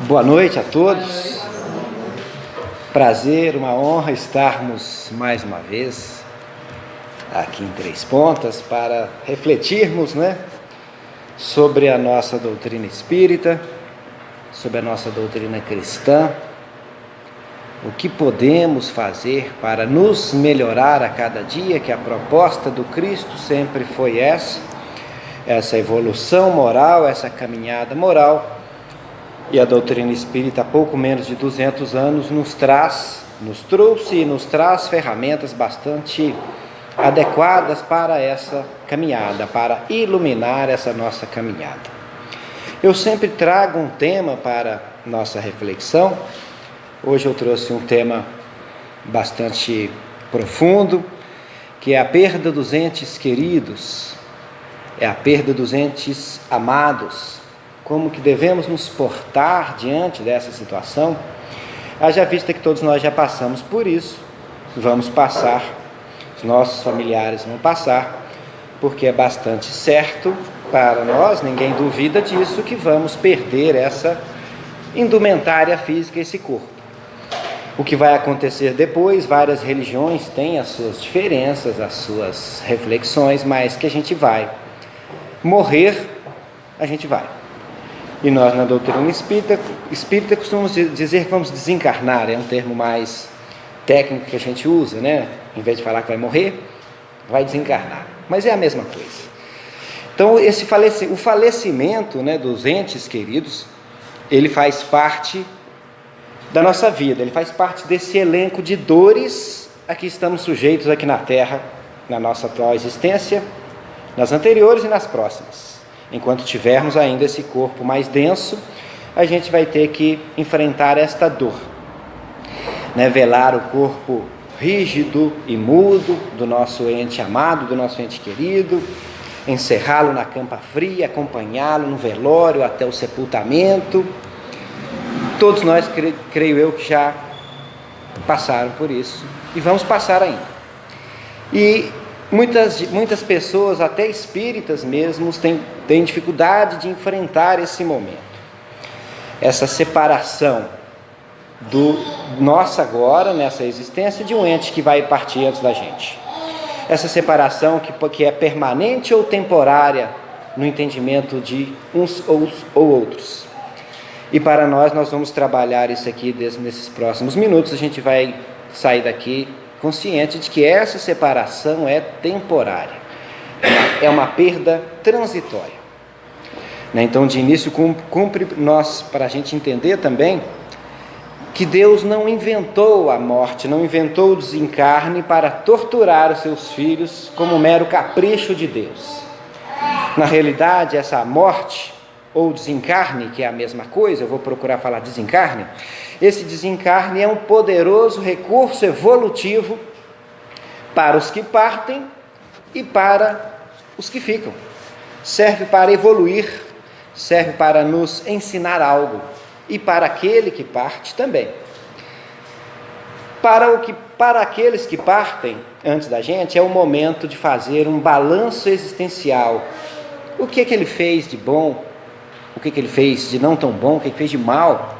Boa noite a todos. Prazer, uma honra estarmos mais uma vez aqui em Três Pontas para refletirmos, sobre a nossa doutrina espírita, sobre a nossa doutrina cristã, o que podemos fazer para nos melhorar a cada dia, que a proposta do Cristo sempre foi essa evolução moral, essa caminhada moral. E a doutrina espírita, há pouco menos de 200 anos, nos trouxe e nos traz ferramentas bastante adequadas para essa caminhada, para iluminar essa nossa caminhada. Eu sempre trago um tema para nossa reflexão. Hoje eu trouxe um tema bastante profundo, que é a perda dos entes queridos, é a perda dos entes amados. Como que devemos nos portar diante dessa situação? Haja vista que todos nós já passamos por isso, vamos passar, os nossos familiares vão passar, porque é bastante certo para nós, ninguém duvida disso, que vamos perder essa indumentária física, esse corpo. O que vai acontecer depois, várias religiões têm as suas diferenças, as suas reflexões, mas que a gente vai morrer, a gente vai. E nós, na doutrina espírita costumamos dizer que vamos desencarnar, é um termo mais técnico que a gente usa, Em vez de falar que vai morrer, vai desencarnar. Mas é a mesma coisa. Então, o falecimento, dos entes queridos, ele faz parte da nossa vida, ele faz parte desse elenco de dores a que estamos sujeitos aqui na Terra, na nossa atual existência, nas anteriores e nas próximas. Enquanto tivermos ainda esse corpo mais denso, a gente vai ter que enfrentar esta dor, velar o corpo rígido e mudo do nosso ente amado, do nosso ente querido, encerrá-lo na campa fria, acompanhá-lo no velório até o sepultamento. Todos nós, creio eu, que já passaram por isso e vamos passar ainda. E muitas pessoas, até espíritas mesmo, têm dificuldade de enfrentar esse momento, essa separação do nosso agora, nessa existência, de um ente que vai partir antes da gente. Essa separação que é permanente ou temporária no entendimento de uns ou outros. E para nós vamos trabalhar isso aqui nesses próximos minutos. A gente vai sair daqui consciente de que essa separação é temporária, é uma perda transitória. Então, de início, cumpre nós, para a gente entender também, que Deus não inventou a morte, não inventou o desencarne para torturar os seus filhos como um mero capricho de Deus. Na realidade, essa morte ou desencarne, que é a mesma coisa, eu vou procurar falar desencarne, esse desencarne é um poderoso recurso evolutivo para os que partem e para os que ficam. Serve para evoluir, serve para nos ensinar algo, e para aquele que parte também. Para aqueles que partem antes da gente, é o momento de fazer um balanço existencial. O que ele fez de bom? O que ele fez de não tão bom? O que ele fez de mal?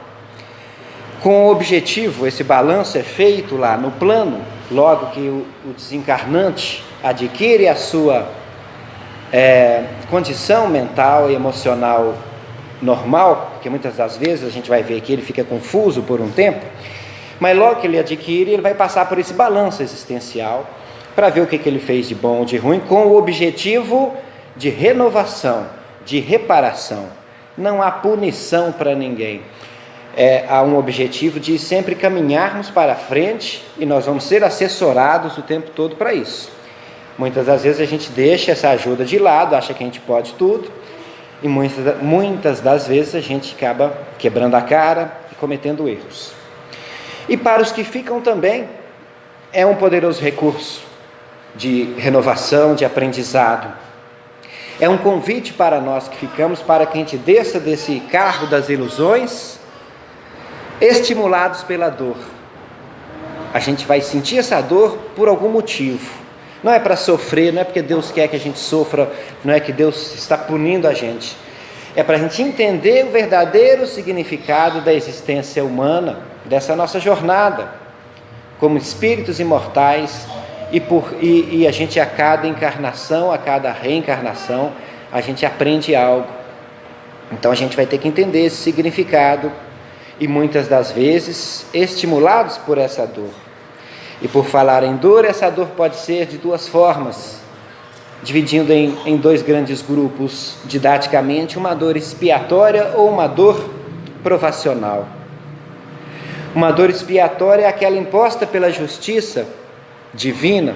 Com o objetivo, esse balanço é feito lá no plano, logo que o desencarnante adquire a sua condição mental e emocional normal, porque muitas das vezes a gente vai ver que ele fica confuso por um tempo, mas logo que ele adquire, ele vai passar por esse balanço existencial para ver o que ele fez de bom ou de ruim, com o objetivo de renovação, de reparação. Não há punição para ninguém. Há um objetivo de sempre caminharmos para frente e nós vamos ser assessorados o tempo todo para isso. Muitas das vezes a gente deixa essa ajuda de lado, acha que a gente pode tudo, e muitas das vezes a gente acaba quebrando a cara e cometendo erros. E para os que ficam também, é um poderoso recurso de renovação, de aprendizado. É um convite para nós que ficamos, para que a gente desça desse carro das ilusões, estimulados pela dor. A gente vai sentir essa dor por algum motivo. Não é para sofrer, não é porque Deus quer que a gente sofra, não é que Deus está punindo a gente. é para a gente entender o verdadeiro significado da existência humana, dessa nossa jornada como espíritos imortais, e a gente, a cada encarnação, a cada reencarnação, a gente aprende algo. Então a gente vai ter que entender esse significado, e muitas das vezes estimulados por essa dor. E por falar em dor, essa dor pode ser de duas formas, dividindo em dois grandes grupos, didaticamente: uma dor expiatória ou uma dor provacional. Uma dor expiatória é aquela imposta pela justiça divina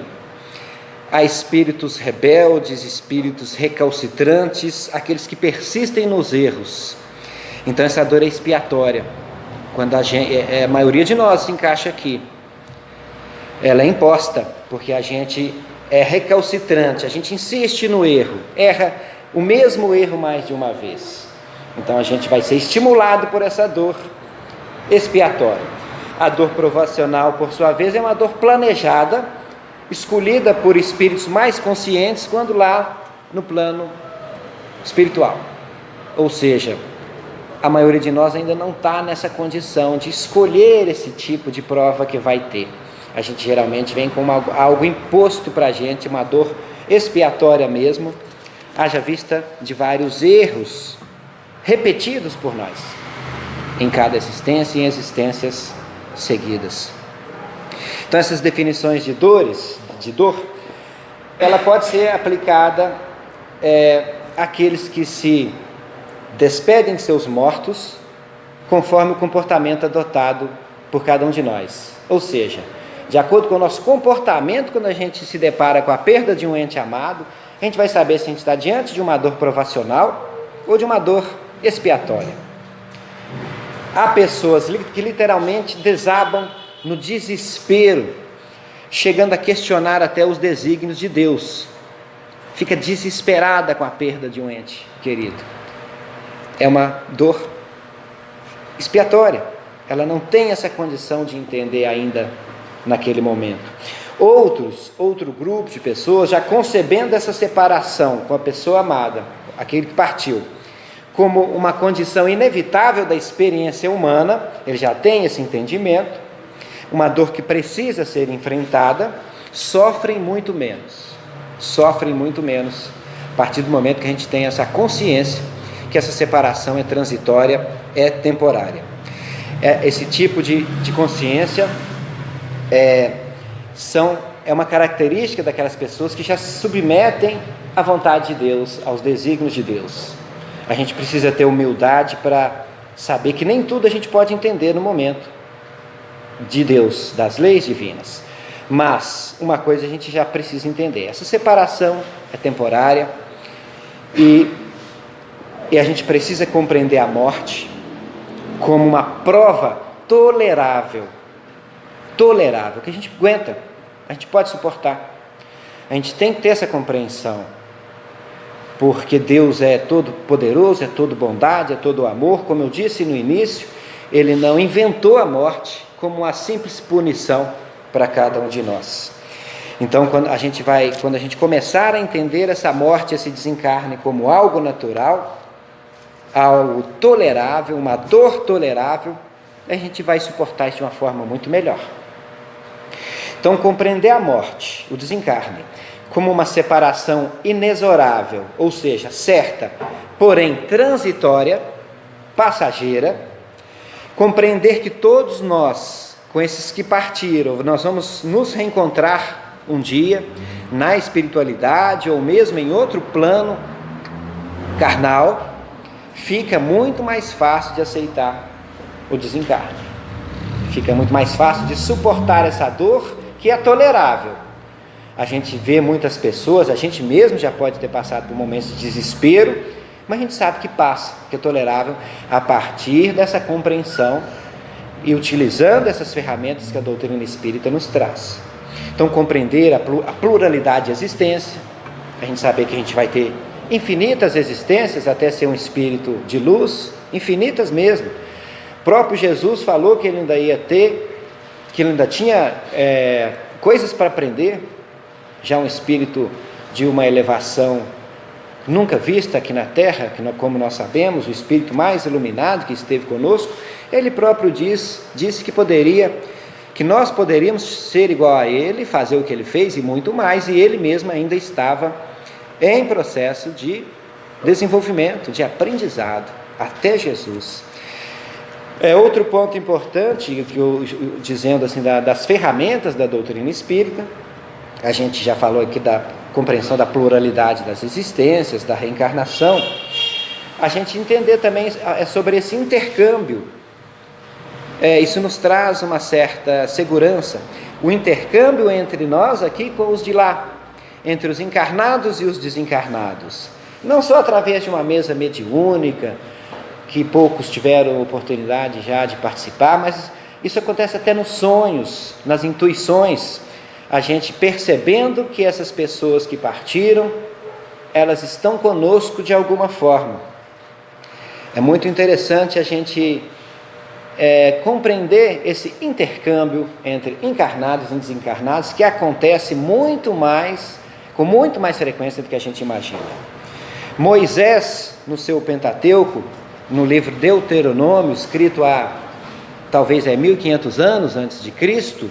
a espíritos rebeldes, espíritos recalcitrantes, aqueles que persistem nos erros. Então essa dor é expiatória, quando a maioria de nós se encaixa aqui. Ela é imposta porque a gente é recalcitrante, a gente insiste no erro, erra o mesmo erro mais de uma vez. Então a gente vai ser estimulado por essa dor expiatória. A dor provacional, por sua vez, é uma dor planejada, escolhida por espíritos mais conscientes, quando lá no plano espiritual. Ou seja, a maioria de nós ainda não está nessa condição de escolher esse tipo de prova que vai ter. A gente geralmente vem com algo imposto para a gente, uma dor expiatória mesmo, haja vista de vários erros repetidos por nós, em cada existência e em existências seguidas. Então essas definições de dor, ela pode ser aplicada àqueles que se despedem de seus mortos, conforme o comportamento adotado por cada um de nós. Ou seja, de acordo com o nosso comportamento, quando a gente se depara com a perda de um ente amado, a gente vai saber se a gente está diante de uma dor provacional ou de uma dor expiatória. Há pessoas que literalmente desabam no desespero, chegando a questionar até os desígnios de Deus. Fica desesperada com a perda de um ente querido. É uma dor expiatória. Ela não tem essa condição de entender ainda naquele momento. Outro grupo de pessoas, já concebendo essa separação com a pessoa amada, aquele que partiu, como uma condição inevitável da experiência humana, ele já tem esse entendimento, uma dor que precisa ser enfrentada, sofrem muito menos a partir do momento que a gente tem essa consciência que essa separação é transitória, é temporária. Esse tipo de consciência é uma característica daquelas pessoas que já se submetem à vontade de Deus, aos desígnios de Deus. A gente precisa ter humildade para saber que nem tudo a gente pode entender no momento de Deus, das leis divinas. Mas uma coisa a gente já precisa entender: essa separação é temporária, e a gente precisa compreender a morte como uma prova tolerável, que a gente aguenta, a gente pode suportar. A gente tem que ter essa compreensão, porque Deus é todo poderoso, é todo bondade, é todo amor. Como eu disse no início, Ele não inventou a morte como uma simples punição para cada um de nós. Então, quando a gente começar a entender essa morte, esse desencarne como algo natural, algo tolerável, uma dor tolerável, a gente vai suportar isso de uma forma muito melhor. Então, compreender a morte, o desencarne, como uma separação inexorável, ou seja, certa, porém transitória, passageira. Compreender que todos nós, com esses que partiram, nós vamos nos reencontrar um dia na espiritualidade ou mesmo em outro plano carnal. Fica muito mais fácil de aceitar o desencarne, fica muito mais fácil de suportar essa dor que é tolerável. A gente vê muitas pessoas, a gente mesmo já pode ter passado por momentos de desespero, mas a gente sabe que passa, que é tolerável a partir dessa compreensão e utilizando essas ferramentas que a doutrina espírita nos traz. Então, compreender a pluralidade de existência, a gente saber que a gente vai ter infinitas existências até ser um espírito de luz, infinitas mesmo. O próprio Jesus falou que ele ainda ia ter, que ele ainda tinha coisas para aprender, já um espírito de uma elevação nunca vista aqui na Terra, como nós sabemos, o Espírito mais iluminado que esteve conosco, ele próprio disse que nós poderíamos ser igual a ele, fazer o que ele fez e muito mais, e ele mesmo ainda estava em processo de desenvolvimento, de aprendizado, até Jesus. Outro ponto importante, dizendo assim, das ferramentas da doutrina espírita, a gente já falou aqui da compreensão da pluralidade das existências, da reencarnação, a gente entender também sobre esse intercâmbio. Isso nos traz uma certa segurança, o intercâmbio entre nós aqui com os de lá, entre os encarnados e os desencarnados, não só através de uma mesa mediúnica, que poucos tiveram oportunidade já de participar, mas isso acontece até nos sonhos, nas intuições, a gente percebendo que essas pessoas que partiram, elas estão conosco de alguma forma. É muito interessante a gente compreender esse intercâmbio entre encarnados e desencarnados, que acontece com muito mais frequência do que a gente imagina. Moisés, no seu Pentateuco, no livro Deuteronômio, escrito há talvez 1500 anos antes de Cristo,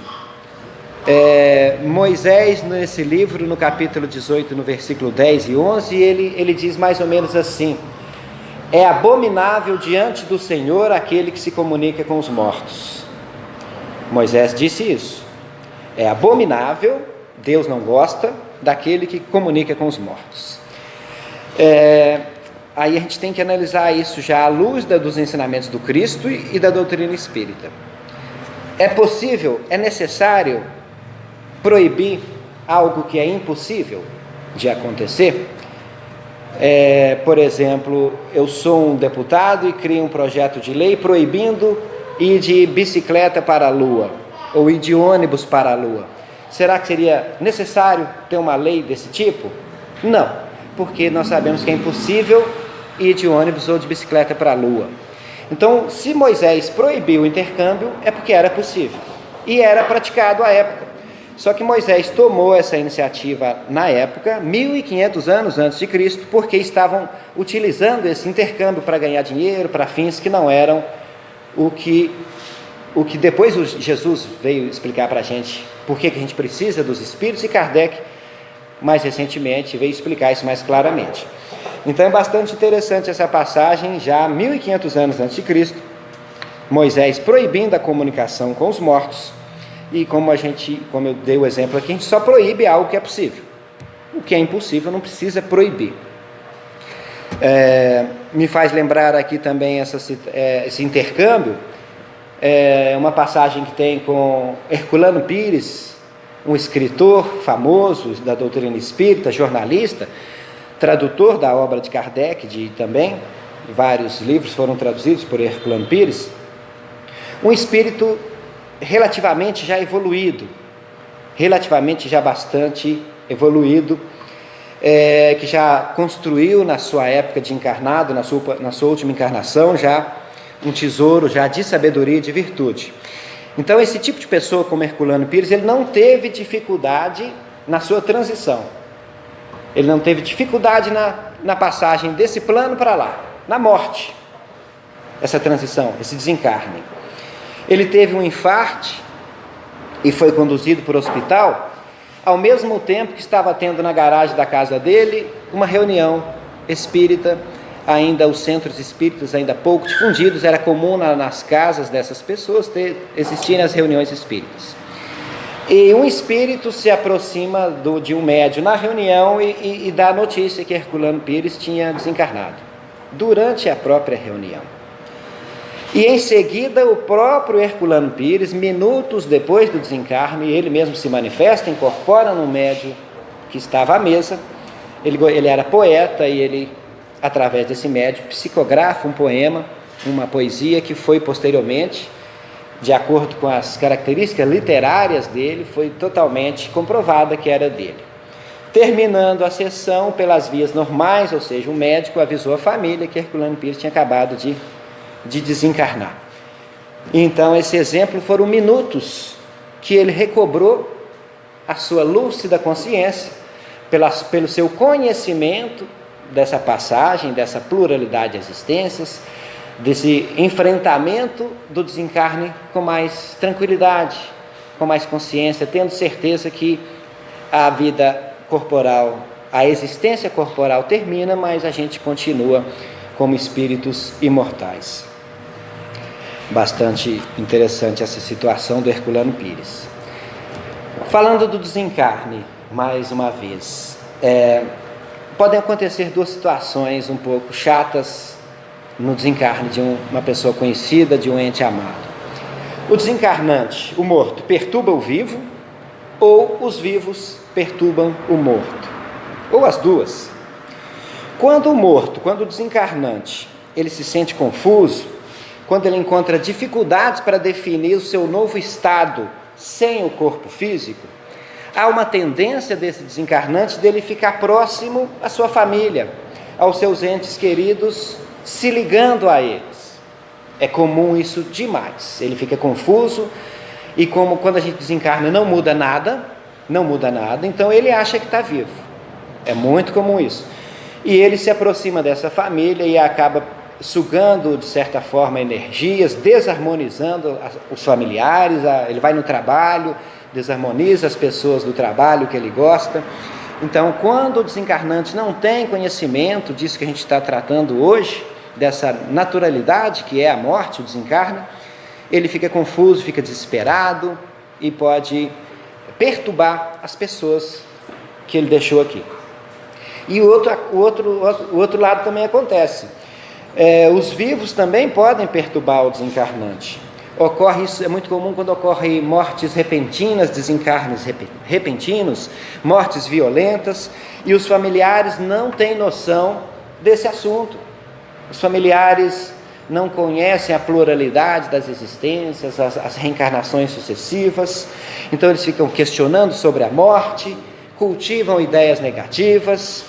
Moisés, nesse livro, no capítulo 18, no versículo 10 e 11, ele diz mais ou menos assim: é abominável diante do Senhor aquele que se comunica com os mortos. Moisés disse isso. É abominável, Deus não gosta daquele que comunica com os mortos. Aí a gente tem que analisar isso já à luz dos ensinamentos do Cristo e da doutrina espírita. É possível, é necessário proibir algo que é impossível de acontecer? Por exemplo, eu sou um deputado e crio um projeto de lei proibindo ir de bicicleta para a Lua, ou ir de ônibus para a Lua. Será que seria necessário ter uma lei desse tipo? Não, porque nós sabemos que é impossível ir de ônibus ou de bicicleta para a Lua. Então, se Moisés proibiu o intercâmbio, é porque era possível, e era praticado à época. Só que Moisés tomou essa iniciativa na época, 1500 anos antes de Cristo, porque estavam utilizando esse intercâmbio para ganhar dinheiro, para fins que não eram o que depois Jesus veio explicar para a gente, por que a gente precisa dos espíritos, e Kardec, mais recentemente, veio explicar isso mais claramente. Então é bastante interessante essa passagem, já 1500 anos antes de Cristo, Moisés proibindo a comunicação com os mortos. E como eu dei o exemplo aqui, a gente só proíbe algo que é possível. O que é impossível não precisa proibir. Me faz lembrar aqui também esse intercâmbio, uma passagem que tem com Herculano Pires, um escritor famoso da doutrina espírita, jornalista, tradutor da obra de Kardec, também, vários livros foram traduzidos por Herculano Pires, um espírito relativamente já evoluído, bastante evoluído, que já construiu na sua época de encarnado, na sua última encarnação, já um tesouro já de sabedoria e de virtude. Então esse tipo de pessoa como Herculano Pires, ele não teve dificuldade na sua transição, ele não teve dificuldade na passagem desse plano para lá, na morte, essa transição, esse desencarne. Ele teve um infarte e foi conduzido para o hospital, ao mesmo tempo que estava tendo na garagem da casa dele uma reunião espírita. Ainda os centros espíritas ainda pouco difundidos, era comum nas casas dessas pessoas existirem as reuniões espíritas. E um espírito se aproxima de um médium na reunião e dá a notícia que Herculano Pires tinha desencarnado, durante a própria reunião. E em seguida o próprio Herculano Pires, minutos depois do desencarne, ele mesmo se manifesta, incorpora no médium que estava à mesa. Ele era poeta e ele, através desse médium, psicografa um poema, uma poesia que foi posteriormente, de acordo com as características literárias dele, foi totalmente comprovada que era dele. Terminando a sessão pelas vias normais, ou seja, o médico avisou a família que Herculano Pires tinha acabado de desencarnar. Então esse exemplo foram minutos que ele recobrou a sua lúcida consciência, pelo seu conhecimento dessa passagem, dessa pluralidade de existências, desse enfrentamento do desencarne com mais tranquilidade, com mais consciência, tendo certeza que a vida corporal, a existência corporal termina, mas a gente continua como espíritos imortais. Bastante interessante essa situação do Herculano Pires. Falando do desencarne, mais uma vez, podem acontecer duas situações um pouco chatas no desencarne de uma pessoa conhecida, de um ente amado. O desencarnante, o morto, perturba o vivo, ou os vivos perturbam o morto, ou as duas. Quando o desencarnante, ele se sente confuso, quando ele encontra dificuldades para definir o seu novo estado sem o corpo físico, há uma tendência desse desencarnante dele ficar próximo à sua família, aos seus entes queridos, se ligando a eles. É comum isso demais. Ele fica confuso e como quando a gente desencarna não muda nada, então ele acha que está vivo. É muito comum isso. E ele se aproxima dessa família e acaba sugando, de certa forma, energias, desarmonizando os familiares, ele vai no trabalho, desarmoniza as pessoas do trabalho que ele gosta. Então, quando o desencarnante não tem conhecimento disso que a gente está tratando hoje, dessa naturalidade que é a morte, o desencarne, ele fica confuso, fica desesperado e pode perturbar as pessoas que ele deixou aqui. E o outro lado também acontece. Os vivos também podem perturbar o desencarnante. Isso é muito comum quando ocorrem mortes repentinas, desencarnes repentinos, mortes violentas, e os familiares não têm noção desse assunto. Os familiares não conhecem a pluralidade das existências, as reencarnações sucessivas, então eles ficam questionando sobre a morte, cultivam ideias negativas,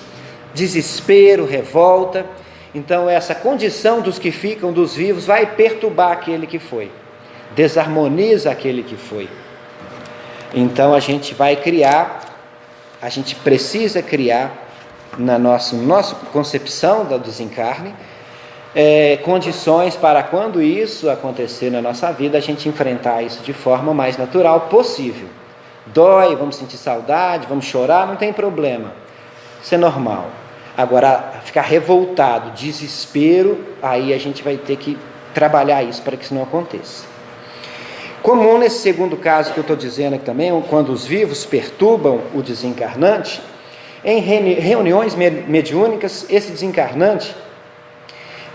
desespero, revolta. Então essa condição dos que ficam, dos vivos, vai perturbar aquele que foi, desarmoniza aquele que foi. Então a gente precisa criar na nossa concepção do desencarne, condições para quando isso acontecer na nossa vida, a gente enfrentar isso de forma mais natural possível. Dói, vamos sentir saudade, vamos chorar, não tem problema, isso é normal. Agora, ficar revoltado, desespero, aí a gente vai ter que trabalhar isso para que isso não aconteça. Comum nesse segundo caso que eu estou dizendo aqui também, quando os vivos perturbam o desencarnante, em reuniões mediúnicas, esse desencarnante,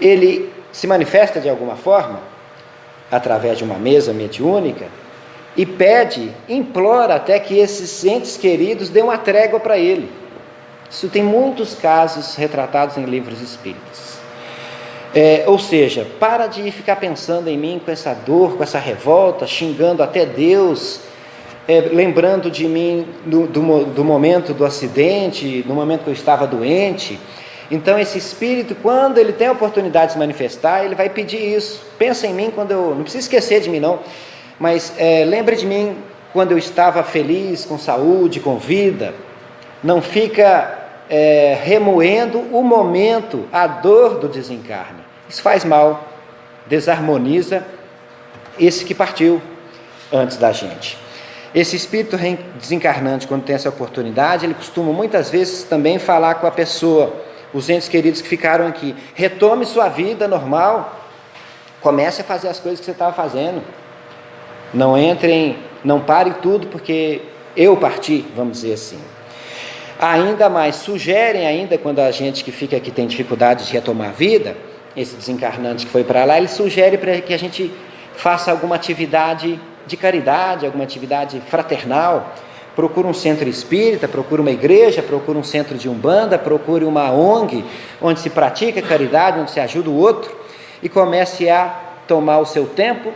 ele se manifesta de alguma forma, através de uma mesa mediúnica, e implora até que esses entes queridos dêem uma trégua para ele. Isso tem muitos casos retratados em livros espíritas. Ou seja, para de ficar pensando em mim com essa dor, com essa revolta, xingando até Deus, lembrando de mim do momento do acidente, no momento que eu estava doente. Então esse espírito, quando ele tem a oportunidade de se manifestar, ele vai pedir isso. Pensa em mim quando eu... Não precisa esquecer de mim não, mas lembre de mim quando eu estava feliz, com saúde, com vida. Não fica remoendo o momento, a dor do desencarne. Isso faz mal, desarmoniza esse que partiu antes da gente. Esse espírito desencarnante, quando tem essa oportunidade, ele costuma muitas vezes também falar com a pessoa, os entes queridos que ficaram aqui: retome sua vida normal, comece a fazer as coisas que você estava fazendo, não pare tudo porque eu parti, vamos dizer assim. Ainda mais, sugerem ainda, quando a gente que fica aqui tem dificuldade de retomar a vida, esse desencarnante que foi para lá, ele sugere para que a gente faça alguma atividade de caridade, alguma atividade fraternal. Procure um centro espírita, procure uma igreja, procure um centro de umbanda, procure uma ONG, onde se pratica caridade, onde se ajuda o outro, e comece a tomar o seu tempo,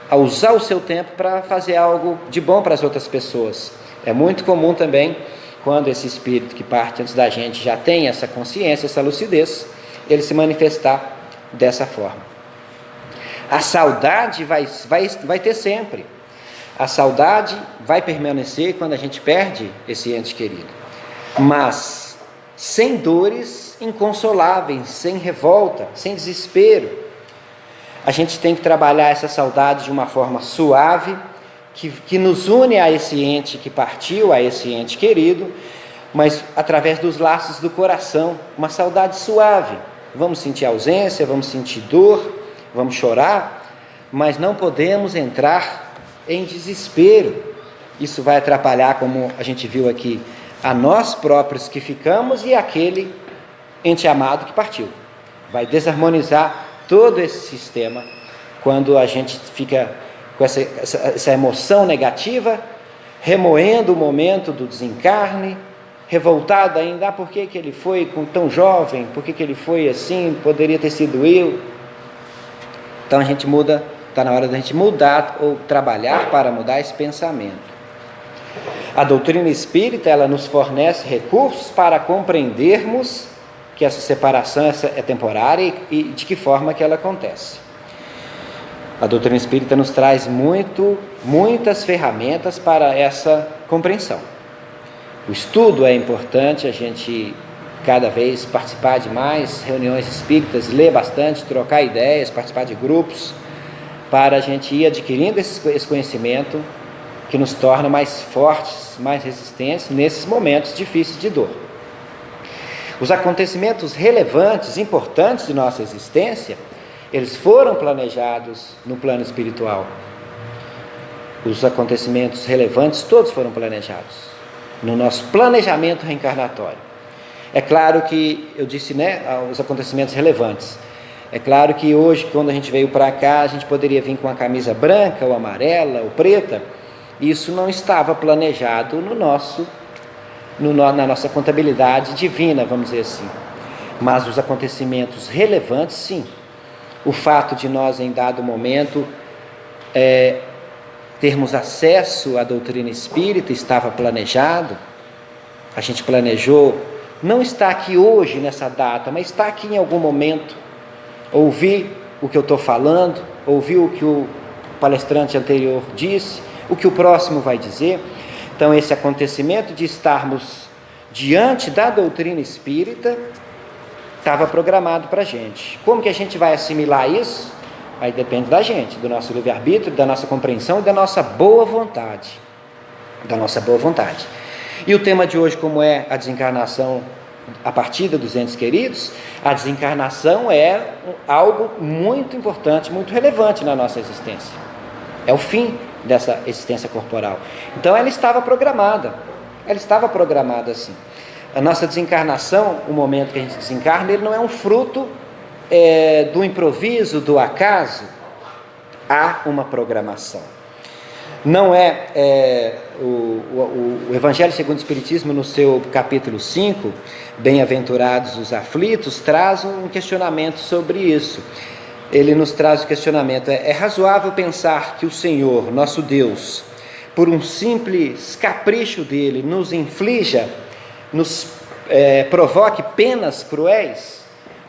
a usar o seu tempo para fazer algo de bom para as outras pessoas. É muito comum também, quando esse espírito que parte antes da gente já tem essa consciência, essa lucidez, ele se manifestar dessa forma. A saudade vai ter sempre. A saudade vai permanecer quando a gente perde esse ente querido. Mas sem dores inconsoláveis, sem revolta, sem desespero. A gente tem que trabalhar essa saudade de uma forma suave, que nos une a esse ente que partiu, a esse ente querido, mas através dos laços do coração, uma saudade suave. Vamos sentir ausência, vamos sentir dor, vamos chorar, mas não podemos entrar em desespero. Isso vai atrapalhar, como a gente viu aqui, a nós próprios que ficamos e aquele ente amado que partiu. Vai desarmonizar todo esse sistema quando a gente fica com essa emoção negativa, remoendo o momento do desencarne, revoltado ainda, por que ele foi tão jovem, por que ele foi assim, poderia ter sido eu. Então a gente muda, está na hora da gente mudar ou trabalhar para mudar esse pensamento. A doutrina espírita, ela nos fornece recursos para compreendermos que essa separação é temporária e de que forma que ela acontece. A doutrina espírita nos traz muitas ferramentas para essa compreensão. O estudo é importante, a gente cada vez participar de mais reuniões espíritas, ler bastante, trocar ideias, participar de grupos, para a gente ir adquirindo esse conhecimento que nos torna mais fortes, mais resistentes nesses momentos difíceis de dor. Os acontecimentos relevantes, importantes de nossa existência, eles foram planejados no plano espiritual. Os acontecimentos relevantes todos foram planejados no nosso planejamento reencarnatório. É claro que, eu disse, os acontecimentos relevantes. É claro que hoje, quando a gente veio para cá, a gente poderia vir com a camisa branca, ou amarela, ou preta. Isso não estava planejado na nossa contabilidade divina, vamos dizer assim. Mas os acontecimentos relevantes, sim. O fato de nós, em dado momento, termos acesso à doutrina espírita estava planejado. A gente planejou, não está aqui hoje nessa data, mas está aqui em algum momento. Ouvir o que eu estou falando, ouvir o que o palestrante anterior disse, o que o próximo vai dizer. Então esse acontecimento de estarmos diante da doutrina espírita estava programado para a gente. Como que a gente vai assimilar isso? Aí depende da gente, do nosso livre-arbítrio, da nossa compreensão e da nossa boa vontade. E o tema de hoje, como é a desencarnação, a partida dos entes queridos, a desencarnação é algo muito importante, muito relevante na nossa existência. É o fim dessa existência corporal. Então ela estava programada assim. A nossa desencarnação, o momento que a gente desencarna, ele não é um fruto do improviso, do acaso. Há uma programação. Não o Evangelho segundo o Espiritismo, no seu capítulo 5, Bem-aventurados os aflitos, traz um questionamento sobre isso. Ele nos traz o questionamento: é razoável pensar que o Senhor, nosso Deus, por um simples capricho dele, nos inflija, nos provoque penas cruéis?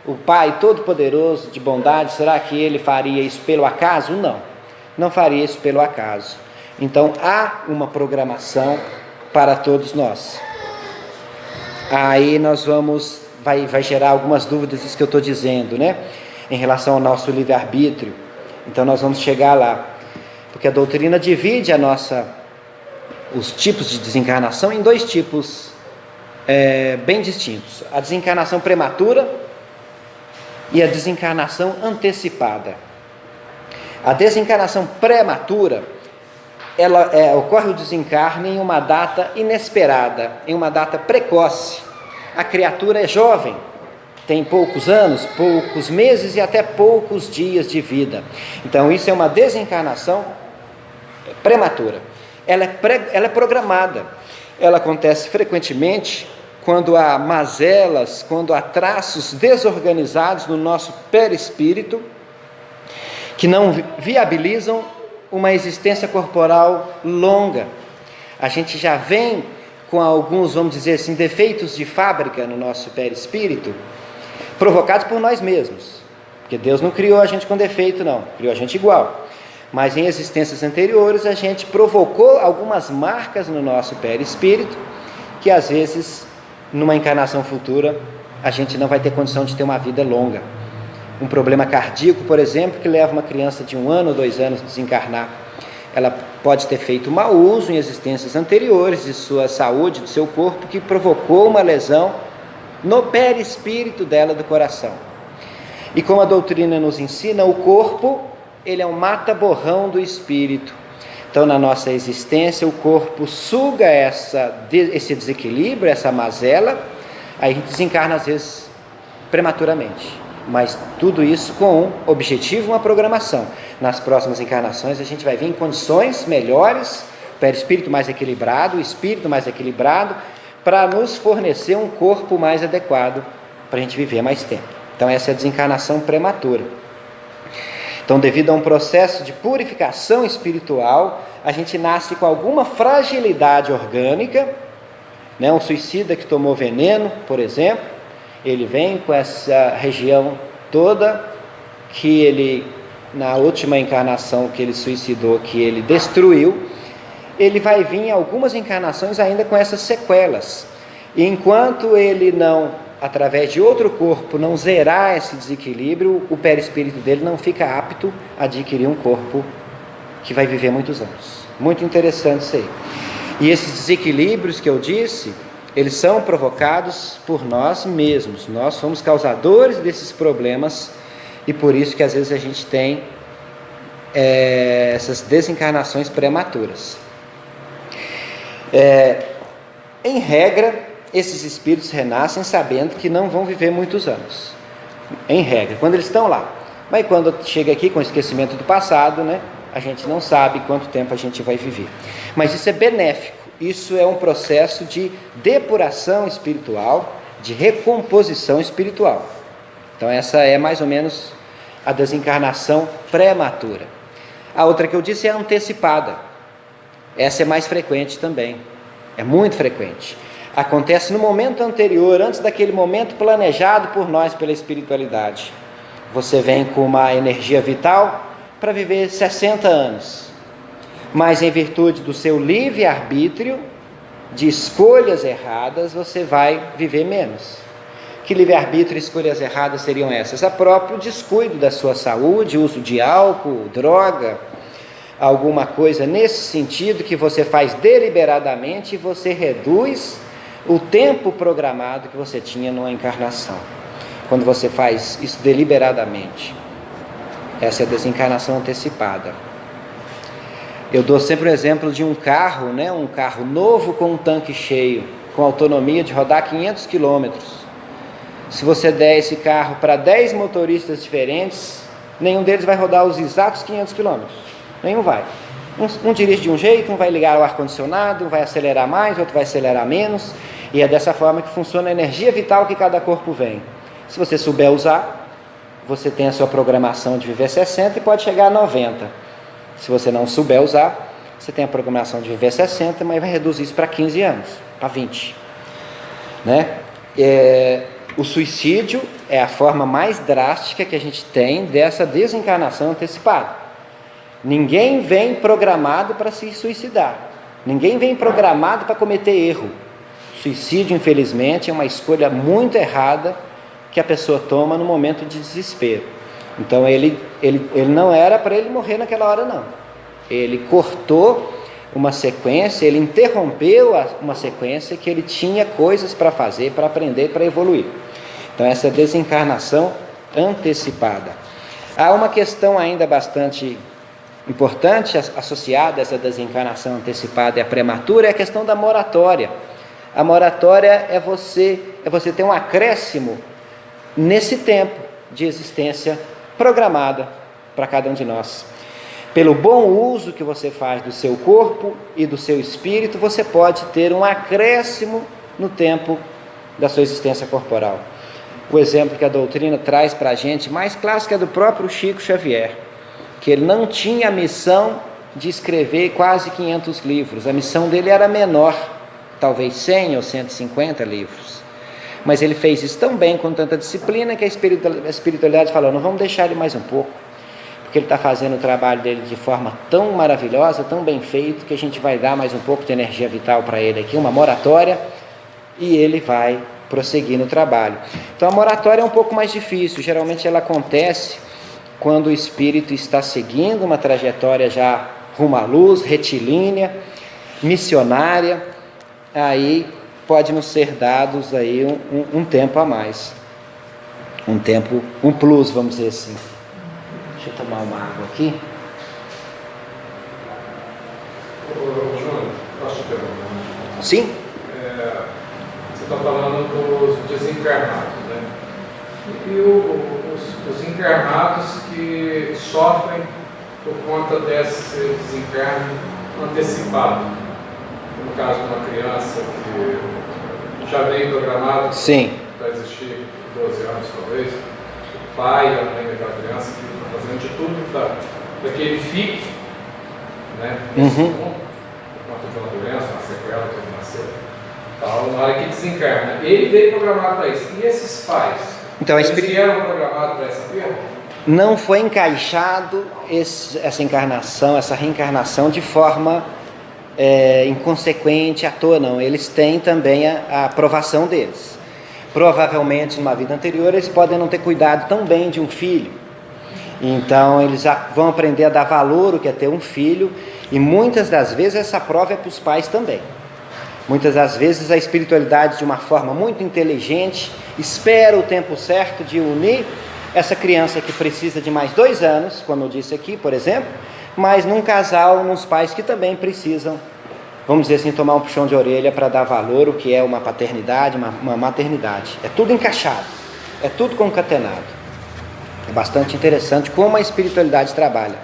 O Pai Todo-Poderoso de bondade, será que Ele faria isso pelo acaso? Não faria isso pelo acaso. Então há uma programação para todos nós. Aí vai gerar algumas dúvidas isso que eu estou dizendo, em relação ao nosso livre-arbítrio. Então nós vamos chegar lá, porque a doutrina divide os tipos de desencarnação em dois tipos bem distintos: a desencarnação prematura e a desencarnação antecipada. A desencarnação prematura, ocorre o desencarne em uma data inesperada, em uma data precoce. A criatura é jovem, tem poucos anos, poucos meses e até poucos dias de vida. Então isso é uma desencarnação prematura. Ela é programada. Ela acontece frequentemente quando há mazelas, quando há traços desorganizados no nosso perispírito que não viabilizam uma existência corporal longa. A gente já vem com alguns, vamos dizer assim, defeitos de fábrica no nosso perispírito, provocados por nós mesmos, porque Deus não criou a gente com defeito, não, criou a gente igual, mas em existências anteriores a gente provocou algumas marcas no nosso perispírito, que às vezes numa encarnação futura, a gente não vai ter condição de ter uma vida longa. Um problema cardíaco, por exemplo, que leva uma criança de 1 ano ou 2 anos a desencarnar, ela pode ter feito mau uso em existências anteriores de sua saúde, do seu corpo, que provocou uma lesão no perispírito dela, do coração. E como a doutrina nos ensina, o corpo, ele é um mata-borrão do espírito. Então, na nossa existência, o corpo suga esse desequilíbrio, essa mazela, aí a gente desencarna às vezes prematuramente. Mas tudo isso com um objetivo, uma programação. Nas próximas encarnações a gente vai vir em condições melhores, perispírito mais equilibrado, o espírito mais equilibrado, para nos fornecer um corpo mais adequado para a gente viver mais tempo. Então essa é a desencarnação prematura. Então, devido a um processo de purificação espiritual, a gente nasce com alguma fragilidade orgânica, né? Um suicida que tomou veneno, por exemplo, ele vem com essa região toda que ele, na última encarnação que ele suicidou, que ele destruiu, ele vai vir em algumas encarnações ainda com essas sequelas. E enquanto ele não, através de outro corpo, não zerar esse desequilíbrio, o perispírito dele não fica apto a adquirir um corpo que vai viver muitos anos. Muito interessante isso aí. E esses desequilíbrios que eu disse, eles são provocados por nós mesmos. Nós somos causadores desses problemas e por isso que às vezes a gente tem essas desencarnações prematuras. Em regra, esses espíritos renascem sabendo que não vão viver muitos anos. Em regra, quando eles estão lá. Mas quando chega aqui com o esquecimento do passado, né, a gente não sabe quanto tempo a gente vai viver. Mas isso é benéfico. Isso é um processo de depuração espiritual, de recomposição espiritual. Então essa é mais ou menos a desencarnação prematura. A outra que eu disse é a antecipada. Essa é mais frequente também. É muito frequente. Acontece no momento anterior, antes daquele momento planejado por nós, pela espiritualidade. Você vem com uma energia vital para viver 60 anos. Mas em virtude do seu livre-arbítrio, de escolhas erradas, você vai viver menos. Que livre-arbítrio e escolhas erradas seriam essas? O próprio descuido da sua saúde, uso de álcool, droga, alguma coisa nesse sentido que você faz deliberadamente e você reduz o tempo programado que você tinha numa encarnação. Quando você faz isso deliberadamente. Essa é a desencarnação antecipada. Eu dou sempre o exemplo de um carro, né? Um carro novo com um tanque cheio, com autonomia de rodar 500 quilômetros. Se você der esse carro para 10 motoristas diferentes, nenhum deles vai rodar os exatos 500 quilômetros. Nenhum vai. Um dirige de um jeito, um vai ligar o ar-condicionado, um vai acelerar mais, outro vai acelerar menos. E é dessa forma que funciona a energia vital que cada corpo vem. Se você souber usar, você tem a sua programação de viver 60 e pode chegar a 90. Se você não souber usar, você tem a programação de viver 60, mas vai reduzir isso para 15 anos, para 20. Né? O suicídio é a forma mais drástica que a gente tem dessa desencarnação antecipada. Ninguém vem programado para se suicidar. Ninguém vem programado para cometer erro. Suicídio, infelizmente, é uma escolha muito errada que a pessoa toma no momento de desespero. Então ele não era para ele morrer naquela hora, não. Ele cortou uma sequência, ele interrompeu uma sequência que ele tinha coisas para fazer, para aprender, para evoluir. Então essa é a desencarnação antecipada. Há uma questão ainda bastante importante associada a essa desencarnação antecipada e a prematura, é a questão da moratória. A moratória é você ter um acréscimo nesse tempo de existência programada para cada um de nós. Pelo bom uso que você faz do seu corpo e do seu espírito, você pode ter um acréscimo no tempo da sua existência corporal. O exemplo que a doutrina traz para a gente, mais clássico, é do próprio Chico Xavier, que ele não tinha a missão de escrever quase 500 livros. A missão dele era menor, talvez 100 ou 150 livros. Mas ele fez isso tão bem, com tanta disciplina, que a espiritualidade falou, não vamos deixar ele mais um pouco, porque ele está fazendo o trabalho dele de forma tão maravilhosa, tão bem feito, que a gente vai dar mais um pouco de energia vital para ele aqui, uma moratória, e ele vai prosseguir no trabalho. Então a moratória é um pouco mais difícil, geralmente ela acontece quando o espírito está seguindo uma trajetória já rumo à luz, retilínea, missionária, aí pode nos ser dados aí um tempo a mais, um plus, vamos dizer assim. Deixa eu tomar uma água aqui. João, posso te perguntar? Sim? Você está falando dos desencarnados, né? E os encarnados que sofrem por conta desse desencarne antecipado. No caso de uma criança que já vem programado para existir 12 anos, talvez, o pai e a mãe daquela criança que estão fazendo de tudo para que ele fique, né, nesse mundo, por conta de uma doença, uma sequela que ele nasceu. Então, na hora que desencarna, ele veio programado para isso. E esses pais, então, eles vieram programados para essa perda? Não foi encaixado essa encarnação, essa reencarnação de forma inconsequente, à toa, não. Eles têm também a aprovação deles. Provavelmente, numa vida anterior, eles podem não ter cuidado tão bem de um filho. Então, eles vão aprender a dar valor o que é ter um filho, e muitas das vezes essa prova é para os pais também. Muitas das vezes a espiritualidade, de uma forma muito inteligente, espera o tempo certo de unir essa criança que precisa de mais 2 anos, como eu disse aqui, por exemplo, mas num casal, nos pais que também precisam, vamos dizer assim, tomar um puxão de orelha para dar valor o que é uma paternidade, uma maternidade. É tudo encaixado, é tudo concatenado. É bastante interessante como a espiritualidade trabalha.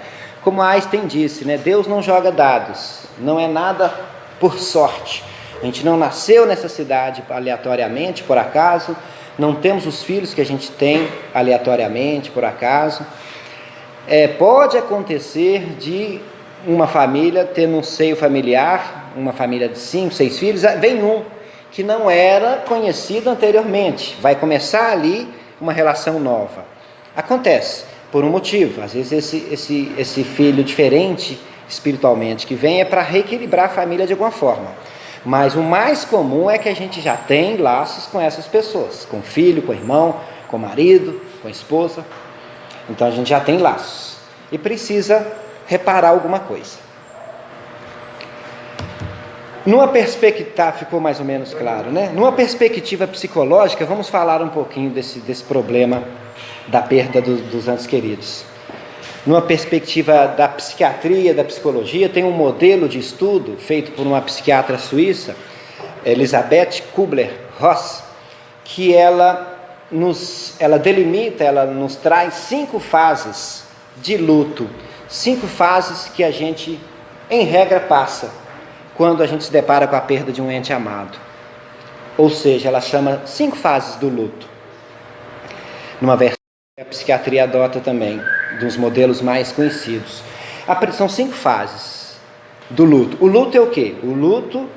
Como Einstein disse, né, Deus não joga dados, não é nada por sorte. A gente não nasceu nessa cidade aleatoriamente, por acaso, não temos os filhos que a gente tem aleatoriamente, por acaso. Pode acontecer de uma família ter no seio familiar, uma família de 5, 6 filhos, vem um que não era conhecido anteriormente, vai começar ali uma relação nova. Acontece, por um motivo, às vezes esse filho diferente espiritualmente que vem é para reequilibrar a família de alguma forma. Mas o mais comum é que a gente já tem laços com essas pessoas, com o filho, com o irmão, com o marido, com a esposa. Então a gente já tem laços e precisa reparar alguma coisa. Numa perspectiva, ficou mais ou menos claro, né? Numa perspectiva psicológica, vamos falar um pouquinho desse problema da perda dos entes queridos. Numa perspectiva da psiquiatria, da psicologia, tem um modelo de estudo feito por uma psiquiatra suíça, Elisabeth Kubler-Ross, que ela delimita, ela nos traz 5 fases de luto, 5 fases que a gente, em regra, passa quando a gente se depara com a perda de um ente amado. Ou seja, ela chama 5 fases do luto. Numa versão que a psiquiatria adota também, dos modelos mais conhecidos. São 5 fases do luto. O luto é o quê? O luto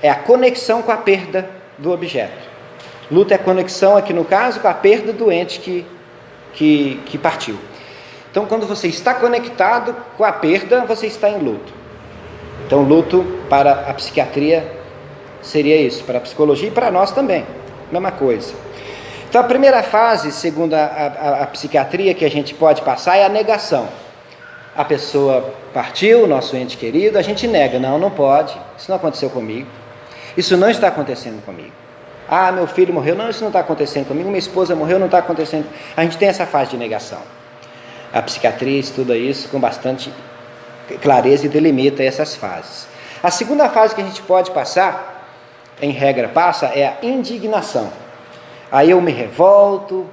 é a conexão com a perda do objeto. Luto é a conexão, aqui no caso, com a perda do ente que partiu. Então, quando você está conectado com a perda, você está em luto. Então, luto para a psiquiatria seria isso, para a psicologia e para nós também, mesma coisa. Então, a primeira fase, segundo a psiquiatria, que a gente pode passar é a negação. A pessoa partiu, nosso ente querido, a gente nega, não pode, isso não aconteceu comigo, isso não está acontecendo comigo. Ah, meu filho morreu, não, isso não está acontecendo comigo, minha esposa morreu, não está acontecendo. A gente tem essa fase de negação. A psiquiatria estuda isso com bastante clareza e delimita essas fases. A segunda fase que a gente pode passar, em regra passa, é a indignação. Aí eu me revolto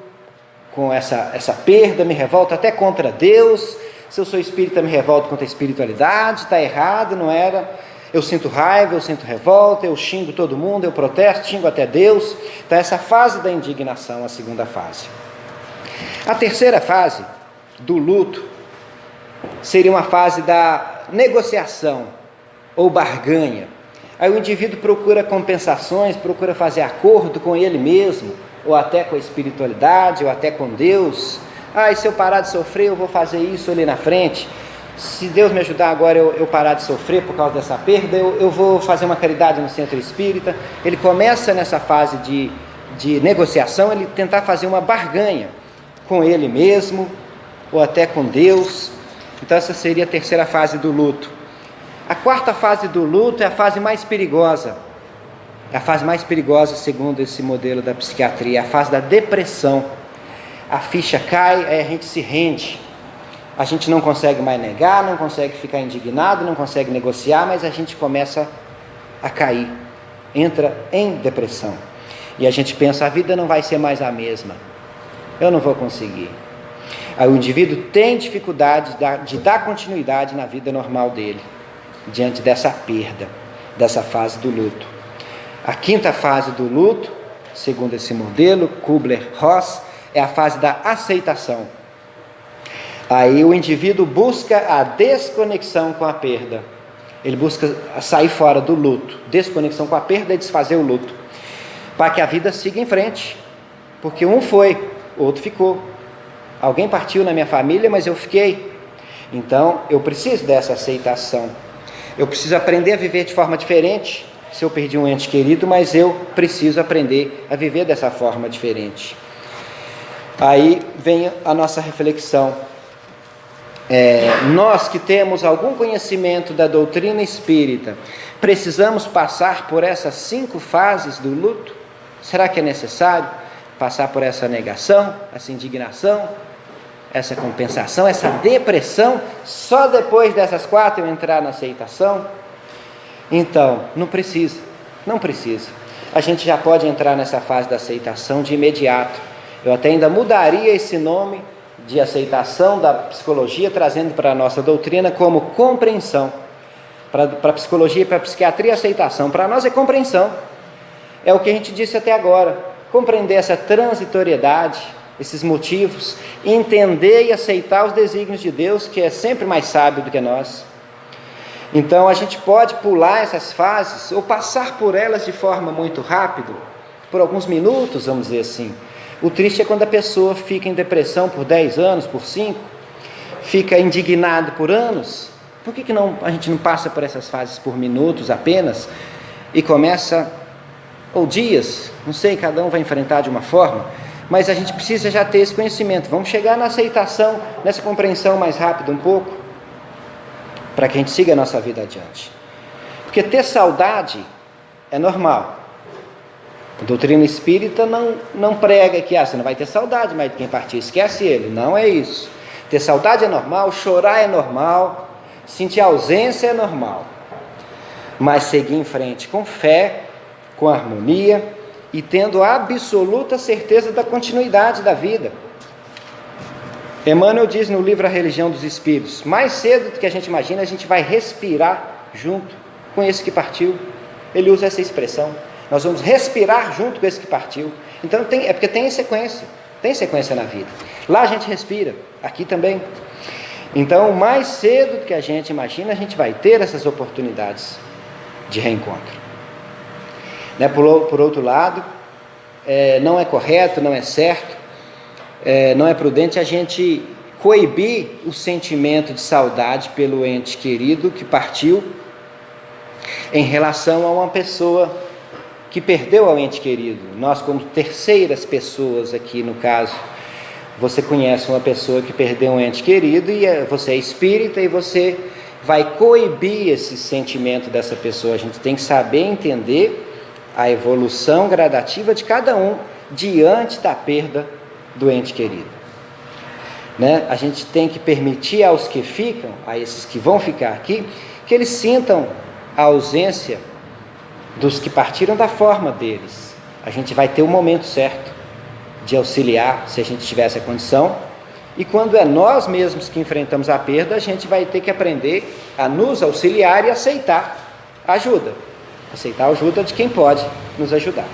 com essa perda, me revolto até contra Deus. Se eu sou espírita, me revolto contra a espiritualidade, está errado, não era. Eu sinto raiva, eu sinto revolta, eu xingo todo mundo, eu protesto, xingo até Deus. Então essa fase da indignação, a segunda fase. A terceira fase do luto seria uma fase da negociação ou barganha. Aí o indivíduo procura compensações, procura fazer acordo com ele mesmo, ou até com a espiritualidade, ou até com Deus. E se eu parar de sofrer, eu vou fazer isso ali na frente. se Deus me ajudar agora eu parar de sofrer por causa dessa perda, eu vou fazer uma caridade no centro espírita. Ele começa nessa fase de negociação, ele tentar fazer uma barganha com ele mesmo, ou até com Deus. Então essa seria a terceira fase do luto. A quarta fase do luto é a fase mais perigosa. É a fase mais perigosa, segundo esse modelo da psiquiatria, é a fase da depressão. A ficha cai, aí a gente se rende. A gente não consegue mais negar, não consegue ficar indignado, não consegue negociar, mas a gente começa a cair, entra em depressão. E a gente pensa, a vida não vai ser mais a mesma, eu não vou conseguir. Aí o indivíduo tem dificuldade de dar continuidade na vida normal dele, diante dessa perda, dessa fase do luto. A quinta fase do luto, segundo esse modelo, Kubler-Ross, é a fase da aceitação. Aí o indivíduo busca a desconexão com a perda. Ele busca sair fora do luto. Desconexão com a perda é desfazer o luto, para que a vida siga em frente. Porque um foi, o outro ficou. Alguém partiu na minha família, mas eu fiquei. Então eu preciso dessa aceitação. Eu preciso aprender a viver de forma diferente. Se eu perdi um ente querido, mas eu preciso aprender a viver dessa forma diferente. Aí vem a nossa reflexão. Nós que temos algum conhecimento da doutrina espírita, precisamos passar por essas 5 fases do luto? Será que é necessário passar por essa negação, essa indignação, essa compensação, essa depressão, só depois dessas 4 eu entrar na aceitação? Então, não precisa. A gente já pode entrar nessa fase da aceitação de imediato. Eu até ainda mudaria esse nome de aceitação da psicologia, trazendo para a nossa doutrina como compreensão. Para a psicologia e para a psiquiatria, aceitação. Para nós é compreensão. É o que a gente disse até agora. Compreender essa transitoriedade, esses motivos, entender e aceitar os desígnios de Deus, que é sempre mais sábio do que nós. Então a gente pode pular essas fases ou passar por elas de forma muito rápida, por alguns minutos, vamos dizer assim. O triste é quando a pessoa fica em depressão por 10 anos, por 5, fica indignado por anos. Por que a gente não passa por essas fases por minutos apenas e começa, ou dias, não sei, cada um vai enfrentar de uma forma, mas a gente precisa já ter esse conhecimento. Vamos chegar na aceitação, nessa compreensão mais rápida um pouco, para que a gente siga a nossa vida adiante. Porque ter saudade é normal. A doutrina espírita não prega que você não vai ter saudade, mas quem partir esquece ele. Não é isso. Ter saudade é normal, chorar é normal, sentir ausência é normal. Mas seguir em frente com fé, com harmonia e tendo absoluta certeza da continuidade da vida. Emmanuel diz no livro A Religião dos Espíritos, mais cedo do que a gente imagina, a gente vai respirar junto com esse que partiu. Ele usa essa expressão. Nós vamos respirar junto com esse que partiu. Então é porque tem sequência na vida. Lá a gente respira, aqui também. Então, mais cedo do que a gente imagina, a gente vai ter essas oportunidades de reencontro. Né? Por outro lado, não é correto, não é certo, não é prudente a gente coibir o sentimento de saudade pelo ente querido que partiu em relação a uma pessoa que perdeu ao ente querido. Nós, como terceiras pessoas aqui no caso, você conhece uma pessoa que perdeu um ente querido e você é espírita e você vai coibir esse sentimento dessa pessoa. A gente tem que saber entender a evolução gradativa de cada um diante da perda do ente querido. Né? A gente tem que permitir aos que ficam, a esses que vão ficar aqui, que eles sintam a ausência dos que partiram da forma deles. A gente vai ter o momento certo de auxiliar, se a gente tiver essa condição, e quando é nós mesmos que enfrentamos a perda, a gente vai ter que aprender a nos auxiliar e aceitar a ajuda de quem pode nos ajudar.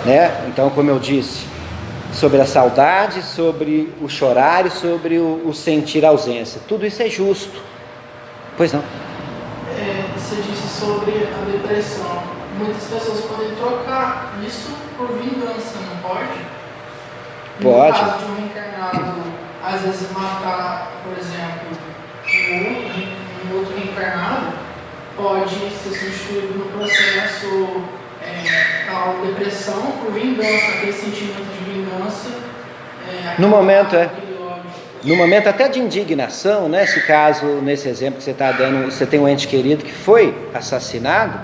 Né? Então, como eu disse, sobre a saudade, sobre o chorar e sobre o sentir a ausência, tudo isso é justo. Pois não? Você disse sobre a depressão. Muitas pessoas podem trocar isso por vingança, não pode? Pode. No caso de um reencarnado, às vezes matar, por exemplo, pode ser substituído no processo tal depressão por vingança, aquele sentimento de vingança. No momento até de indignação, né? Se caso, nesse exemplo que você está dando, você tem um ente querido que foi assassinado,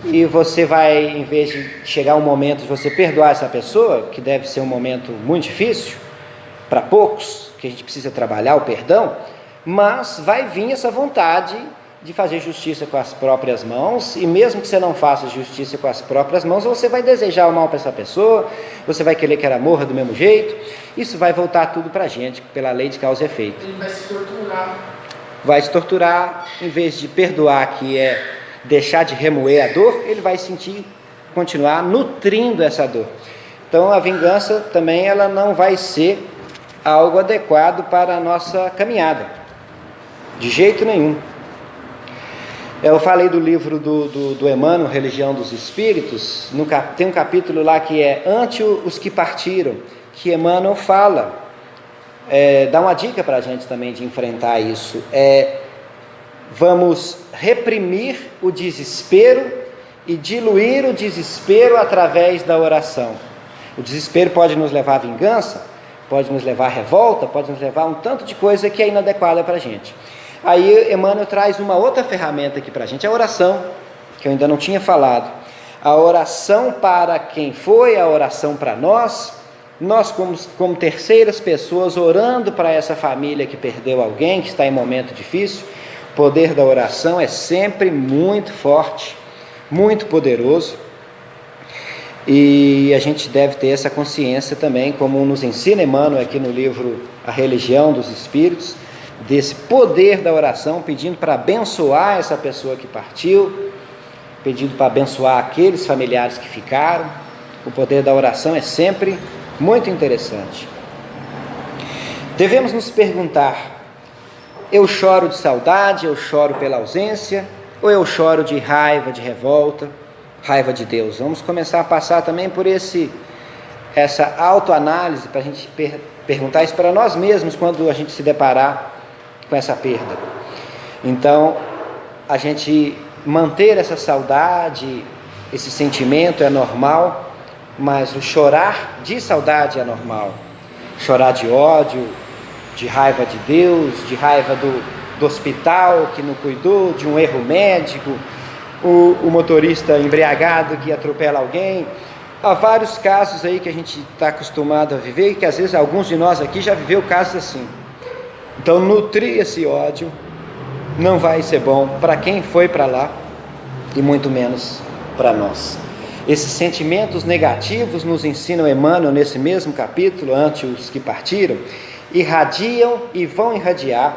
e você vai, em vez de chegar um momento de você perdoar essa pessoa, que deve ser um momento muito difícil, para poucos, que a gente precisa trabalhar o perdão, mas vai vir essa vontade de fazer justiça com as próprias mãos, e mesmo que você não faça justiça com as próprias mãos, você vai desejar o mal para essa pessoa, você vai querer que ela morra do mesmo jeito, isso vai voltar tudo para a gente, pela lei de causa e efeito. Ele vai se torturar. Vai se torturar, em vez de perdoar, que é deixar de remoer a dor, ele vai sentir, continuar nutrindo essa dor. Então a vingança também ela não vai ser algo adequado para a nossa caminhada, de jeito nenhum. Eu falei do livro do Emmanuel, Religião dos Espíritos, tem um capítulo lá que é Ante os que partiram, que Emmanuel fala, dá uma dica para a gente também de enfrentar isso, vamos reprimir o desespero e diluir o desespero através da oração. O desespero pode nos levar à vingança, pode nos levar à revolta, pode nos levar a um tanto de coisa que é inadequada para a gente. Aí Emmanuel traz uma outra ferramenta aqui para a gente, a oração, que eu ainda não tinha falado. A oração para quem foi, a oração para nós como terceiras pessoas, orando para essa família que perdeu alguém, que está em momento difícil. O poder da oração é sempre muito forte, muito poderoso, e a gente deve ter essa consciência também, como nos ensina Emmanuel aqui no livro A Religião dos Espíritos, desse poder da oração, pedindo para abençoar essa pessoa que partiu, pedindo para abençoar aqueles familiares que ficaram. O poder da oração é sempre muito interessante. Devemos nos perguntar: eu choro de saudade, eu choro pela ausência, ou eu choro de raiva, de revolta, raiva de Deus? Vamos começar a passar também por essa autoanálise, para a gente perguntar isso para nós mesmos quando a gente se deparar com essa perda. Então, a gente manter essa saudade, esse sentimento é normal, mas o chorar de saudade é normal. Chorar de ódio, de raiva de Deus, de raiva do hospital que não cuidou, de um erro médico, o motorista embriagado que atropela alguém. Há vários casos aí que a gente está acostumado a viver, e que às vezes alguns de nós aqui já viveu casos assim. Então nutrir esse ódio não vai ser bom para quem foi para lá, e muito menos para nós. Esses sentimentos negativos, nos ensina Emmanuel nesse mesmo capítulo, Ante os que partiram, irradiam e vão irradiar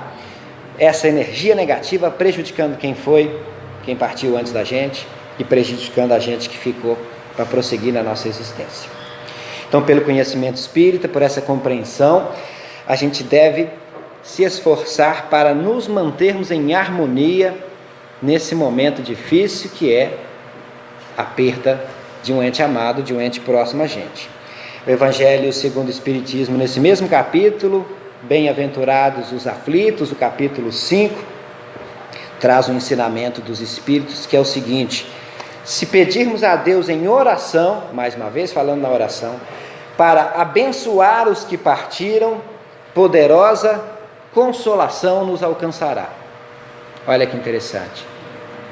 essa energia negativa, prejudicando quem foi, quem partiu antes da gente, e prejudicando a gente que ficou para prosseguir na nossa existência. Então, pelo conhecimento espírita, por essa compreensão, a gente deve se esforçar para nos mantermos em harmonia nesse momento difícil que é a perda de um ente amado, de um ente próximo a gente. O Evangelho segundo o Espiritismo, nesse mesmo capítulo, Bem-aventurados os aflitos, o capítulo 5, traz um ensinamento dos Espíritos, que é o seguinte: se pedirmos a Deus em oração, mais uma vez falando na oração, para abençoar os que partiram, poderosa consolação nos alcançará. Olha que interessante.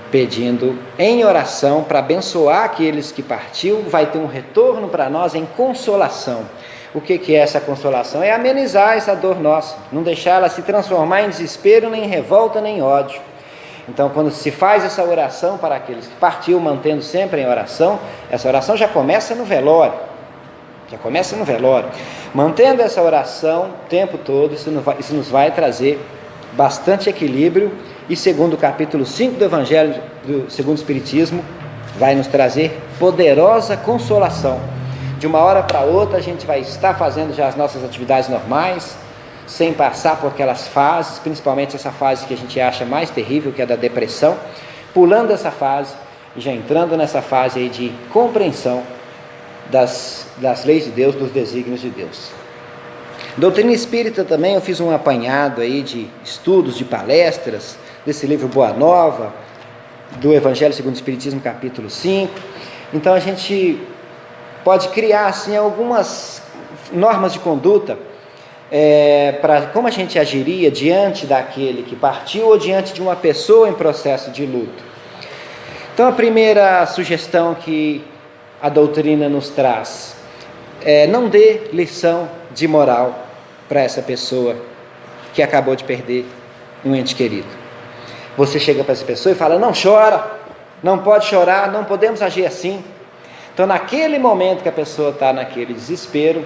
Pedindo em oração para abençoar aqueles que partiu, vai ter um retorno para nós em consolação. O que é essa consolação? É amenizar essa dor nossa, não deixar ela se transformar em desespero, nem em revolta, nem em ódio. Então, quando se faz essa oração para aqueles que partiu, mantendo sempre em oração, essa oração já começa no velório. Mantendo essa oração o tempo todo, isso nos vai trazer bastante equilíbrio, e segundo o capítulo 5 do Evangelho segundo o Espiritismo, vai nos trazer poderosa consolação. De uma hora para outra a gente vai estar fazendo já as nossas atividades normais, sem passar por aquelas fases, principalmente essa fase que a gente acha mais terrível, que é da depressão, pulando essa fase e já entrando nessa fase aí de compreensão das leis de Deus, dos desígnios de Deus. Doutrina Espírita também, eu fiz um apanhado aí de estudos, de palestras, desse livro Boa Nova, do Evangelho segundo o Espiritismo, capítulo 5. Então a gente pode criar assim algumas normas de conduta para como a gente agiria diante daquele que partiu ou diante de uma pessoa em processo de luto. Então a primeira sugestão que a doutrina nos traz é: não dê lição de moral para essa pessoa que acabou de perder um ente querido. Você chega para essa pessoa e fala: não chora, não pode chorar, não podemos agir assim. Então naquele momento que a pessoa está naquele desespero,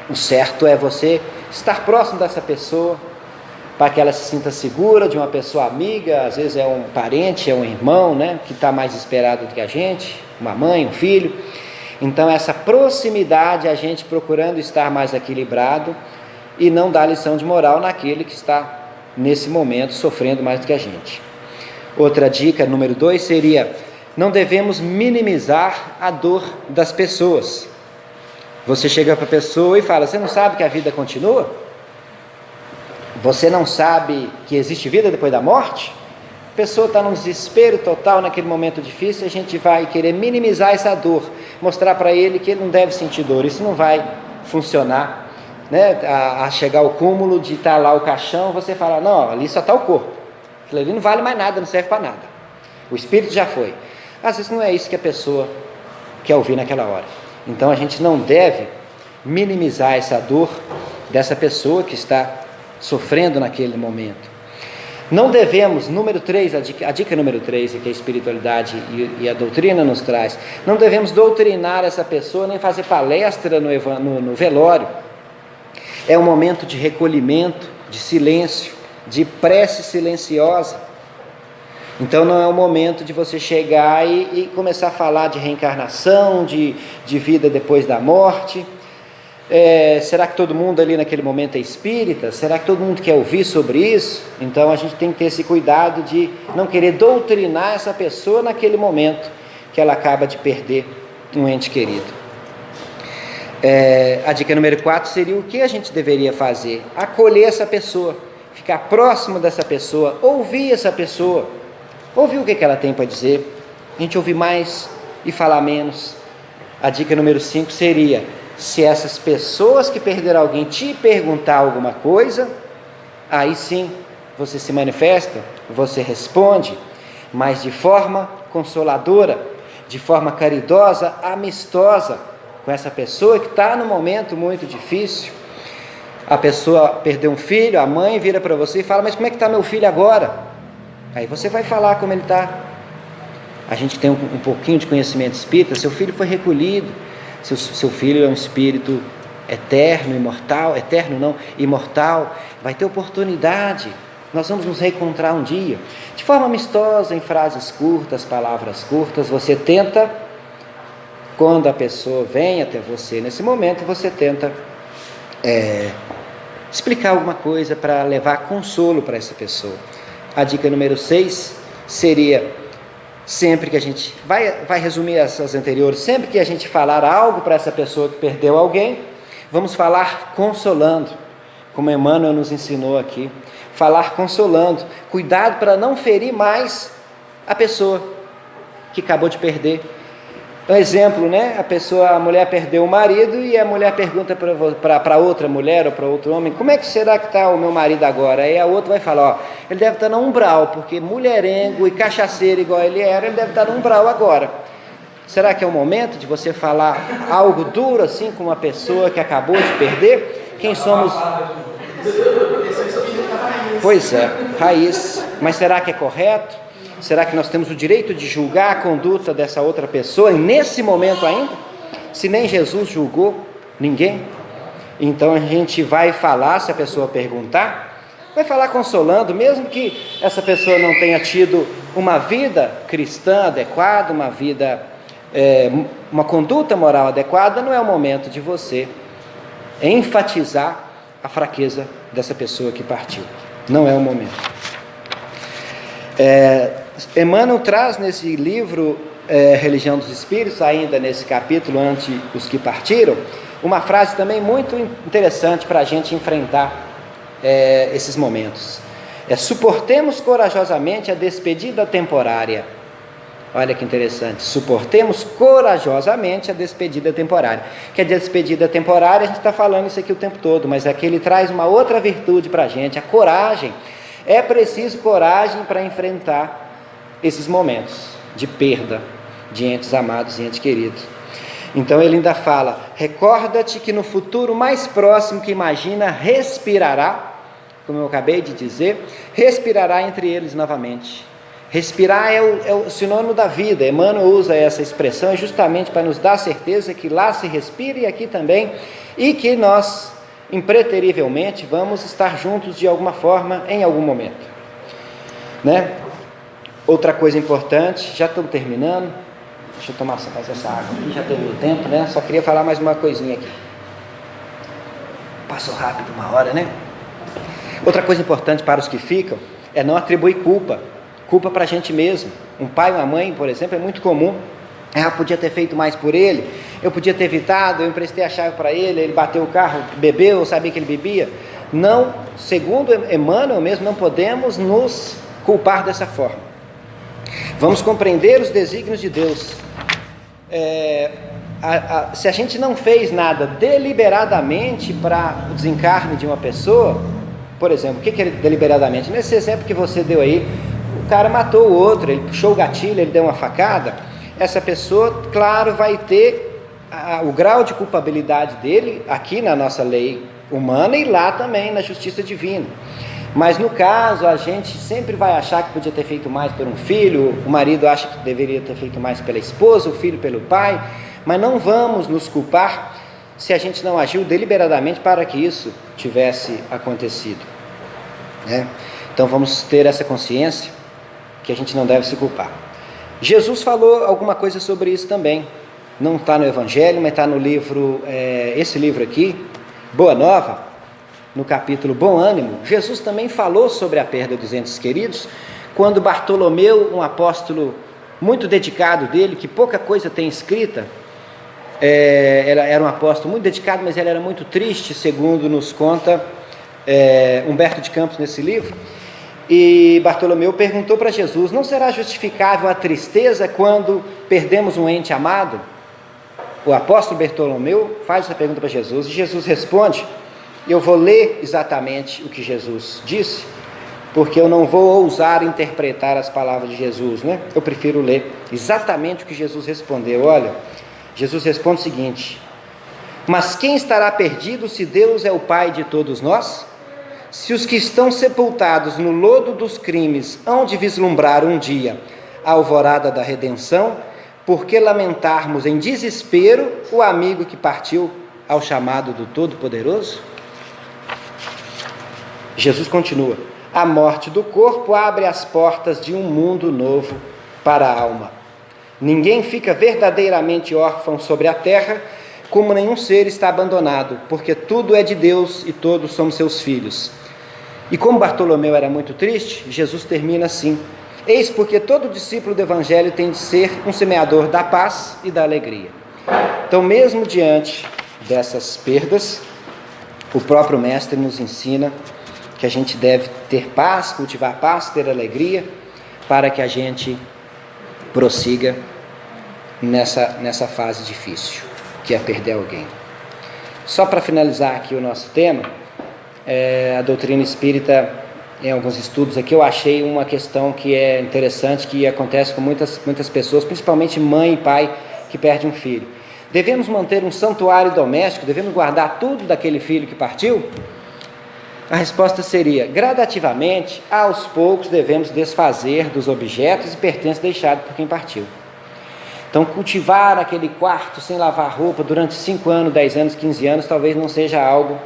o certo é você estar próximo dessa pessoa, para que ela se sinta segura, de uma pessoa amiga, às vezes é um parente, é um irmão, né, que está mais esperado do que a gente, uma mãe, um filho. Então essa proximidade, a gente procurando estar mais equilibrado e não dar lição de moral naquele que está nesse momento sofrendo mais do que a gente. Outra dica, número 2, seria: não devemos minimizar a dor das pessoas. Você chega para a pessoa e fala: você não sabe que a vida continua? Você não sabe que existe vida depois da morte? A pessoa está num desespero total naquele momento difícil, a gente vai querer minimizar essa dor, mostrar para ele que ele não deve sentir dor. Isso não vai funcionar, né? A chegar ao cúmulo de estar lá o caixão, você fala: não, ali só está o corpo, aquilo ali não vale mais nada, não serve para nada, o espírito já foi. Às vezes não é isso que a pessoa quer ouvir naquela hora. Então a gente não deve minimizar essa dor dessa pessoa que está sofrendo naquele momento. Não devemos, número 3, a dica número 3, que a espiritualidade e a doutrina nos traz: não devemos doutrinar essa pessoa, nem fazer palestra no velório. É um momento de recolhimento, de silêncio, de prece silenciosa. Então não é o momento de você chegar e começar a falar de reencarnação, de vida depois da morte. Será que todo mundo ali naquele momento é espírita? Será que todo mundo quer ouvir sobre isso? Então a gente tem que ter esse cuidado de não querer doutrinar essa pessoa naquele momento que ela acaba de perder um ente querido. A dica número 4 seria: o que a gente deveria fazer? Acolher essa pessoa, ficar próximo dessa pessoa, ouvir essa pessoa, ouvir o que ela tem para dizer. A gente ouvir mais e falar menos. A dica número 5 seria: se essas pessoas que perderam alguém te perguntar alguma coisa, aí sim você se manifesta, você responde, mas de forma consoladora, de forma caridosa, amistosa com essa pessoa que está num momento muito difícil. A pessoa perdeu um filho, a mãe vira para você e fala: mas como é que está meu filho agora? Aí você vai falar como ele está. A gente tem um pouquinho de conhecimento espírita. Seu filho foi recolhido, seu filho é um espírito eterno, imortal, eterno não, imortal, vai ter oportunidade, nós vamos nos reencontrar um dia. De forma amistosa, em frases curtas, palavras curtas, você tenta, quando a pessoa vem até você nesse momento, você tenta explicar alguma coisa para levar consolo para essa pessoa. A dica número 6 seria: sempre que a gente vai resumir essas anteriores, sempre que a gente falar algo para essa pessoa que perdeu alguém, vamos falar consolando, como Emmanuel nos ensinou aqui, falar consolando, cuidado para não ferir mais a pessoa que acabou de perder. Um exemplo, né? A mulher perdeu o marido e a mulher pergunta para outra mulher ou para outro homem: como é que será que está o meu marido agora? Aí a outra vai falar: ele deve estar no umbral, porque mulherengo e cachaceiro igual ele era, ele deve estar no umbral agora. Será que é o momento de você falar algo duro assim com uma pessoa que acabou de perder? Quem somos? Pois é, raiz. Mas será que é correto? Será que nós temos o direito de julgar a conduta dessa outra pessoa nesse momento ainda? Se nem Jesus julgou ninguém. Então a gente vai falar, se a pessoa perguntar, vai falar consolando, mesmo que essa pessoa não tenha tido uma vida cristã adequada, uma vida, uma conduta moral adequada. Não é o momento de você enfatizar a fraqueza dessa pessoa que partiu. Não é o momento. Emmanuel traz nesse livro Religião dos Espíritos, ainda nesse capítulo Ante os que Partiram, uma frase também muito interessante para a gente enfrentar esses momentos. Suportemos corajosamente a despedida temporária. Olha que interessante, suportemos corajosamente a despedida temporária. Que a despedida temporária, a gente está falando isso aqui o tempo todo, mas aqui ele traz uma outra virtude para a gente, a coragem. É preciso coragem para enfrentar esses momentos de perda de entes amados e entes queridos. Então ele ainda fala, recorda-te que no futuro mais próximo que imagina, respirará, como eu acabei de dizer, respirará entre eles novamente. Respirar é o sinônimo da vida. Emmanuel usa essa expressão justamente para nos dar certeza que lá se respira e aqui também, e que nós, impreterivelmente, vamos estar juntos de alguma forma, em algum momento. Né? Outra coisa importante, já estamos terminando, deixa eu tomar mais essa água aqui, já teve o tempo, né? Só queria falar mais uma coisinha aqui. Passou rápido uma hora, né? Outra coisa importante para os que ficam é não atribuir culpa para a gente mesmo. Um pai ou uma mãe, por exemplo, é muito comum. Eu podia ter feito mais por ele, eu podia ter evitado, eu emprestei a chave para ele, ele bateu o carro, bebeu, eu sabia que ele bebia. Não, segundo Emmanuel mesmo, não podemos nos culpar dessa forma. Vamos compreender os desígnios de Deus. Se a gente não fez nada deliberadamente para o desencarne de uma pessoa, por exemplo, o que é deliberadamente? Nesse exemplo que você deu aí, o cara matou o outro, ele puxou o gatilho, ele deu uma facada. Essa pessoa, claro, vai ter o grau de culpabilidade dele aqui na nossa lei humana e lá também na justiça divina. Mas no caso, a gente sempre vai achar que podia ter feito mais por um filho, o marido acha que deveria ter feito mais pela esposa, o filho pelo pai, mas não vamos nos culpar se a gente não agiu deliberadamente para que isso tivesse acontecido, né? Então vamos ter essa consciência que a gente não deve se culpar. Jesus falou alguma coisa sobre isso também, não está no Evangelho, mas está no livro, esse livro aqui, Boa Nova, no capítulo Bom Ânimo. Jesus também falou sobre a perda dos entes queridos, quando Bartolomeu, um apóstolo muito dedicado dele, que pouca coisa tem escrita, era um apóstolo muito dedicado, mas ele era muito triste, segundo nos conta Humberto de Campos nesse livro. E Bartolomeu perguntou para Jesus, não será justificável a tristeza quando perdemos um ente amado? O apóstolo Bartolomeu faz essa pergunta para Jesus, e Jesus responde, eu vou ler exatamente o que Jesus disse, porque eu não vou ousar interpretar as palavras de Jesus, né? Eu prefiro ler exatamente o que Jesus respondeu. Olha, Jesus responde o seguinte, mas quem estará perdido se Deus é o Pai de todos nós? Se os que estão sepultados no lodo dos crimes hão de vislumbrar um dia a alvorada da redenção, por que lamentarmos em desespero o amigo que partiu ao chamado do Todo-Poderoso? Jesus continua, a morte do corpo abre as portas de um mundo novo para a alma. Ninguém fica verdadeiramente órfão sobre a terra, como nenhum ser está abandonado, porque tudo é de Deus e todos somos seus filhos. E como Bartolomeu era muito triste, Jesus termina assim, eis porque todo discípulo do Evangelho tem de ser um semeador da paz e da alegria. Então, mesmo diante dessas perdas, o próprio Mestre nos ensina que a gente deve ter paz, cultivar paz, ter alegria, para que a gente prossiga nessa fase difícil, que é perder alguém. Só para finalizar aqui o nosso tema, a doutrina espírita, em alguns estudos aqui, eu achei uma questão que é interessante, que acontece com muitas pessoas, principalmente mãe e pai que perdem um filho. Devemos manter um santuário doméstico? Devemos guardar tudo daquele filho que partiu? A resposta seria, gradativamente, aos poucos devemos desfazer dos objetos e pertences deixados por quem partiu. Então, cultivar aquele quarto sem lavar roupa durante 5 anos, 10 anos, 15 anos, talvez não seja algo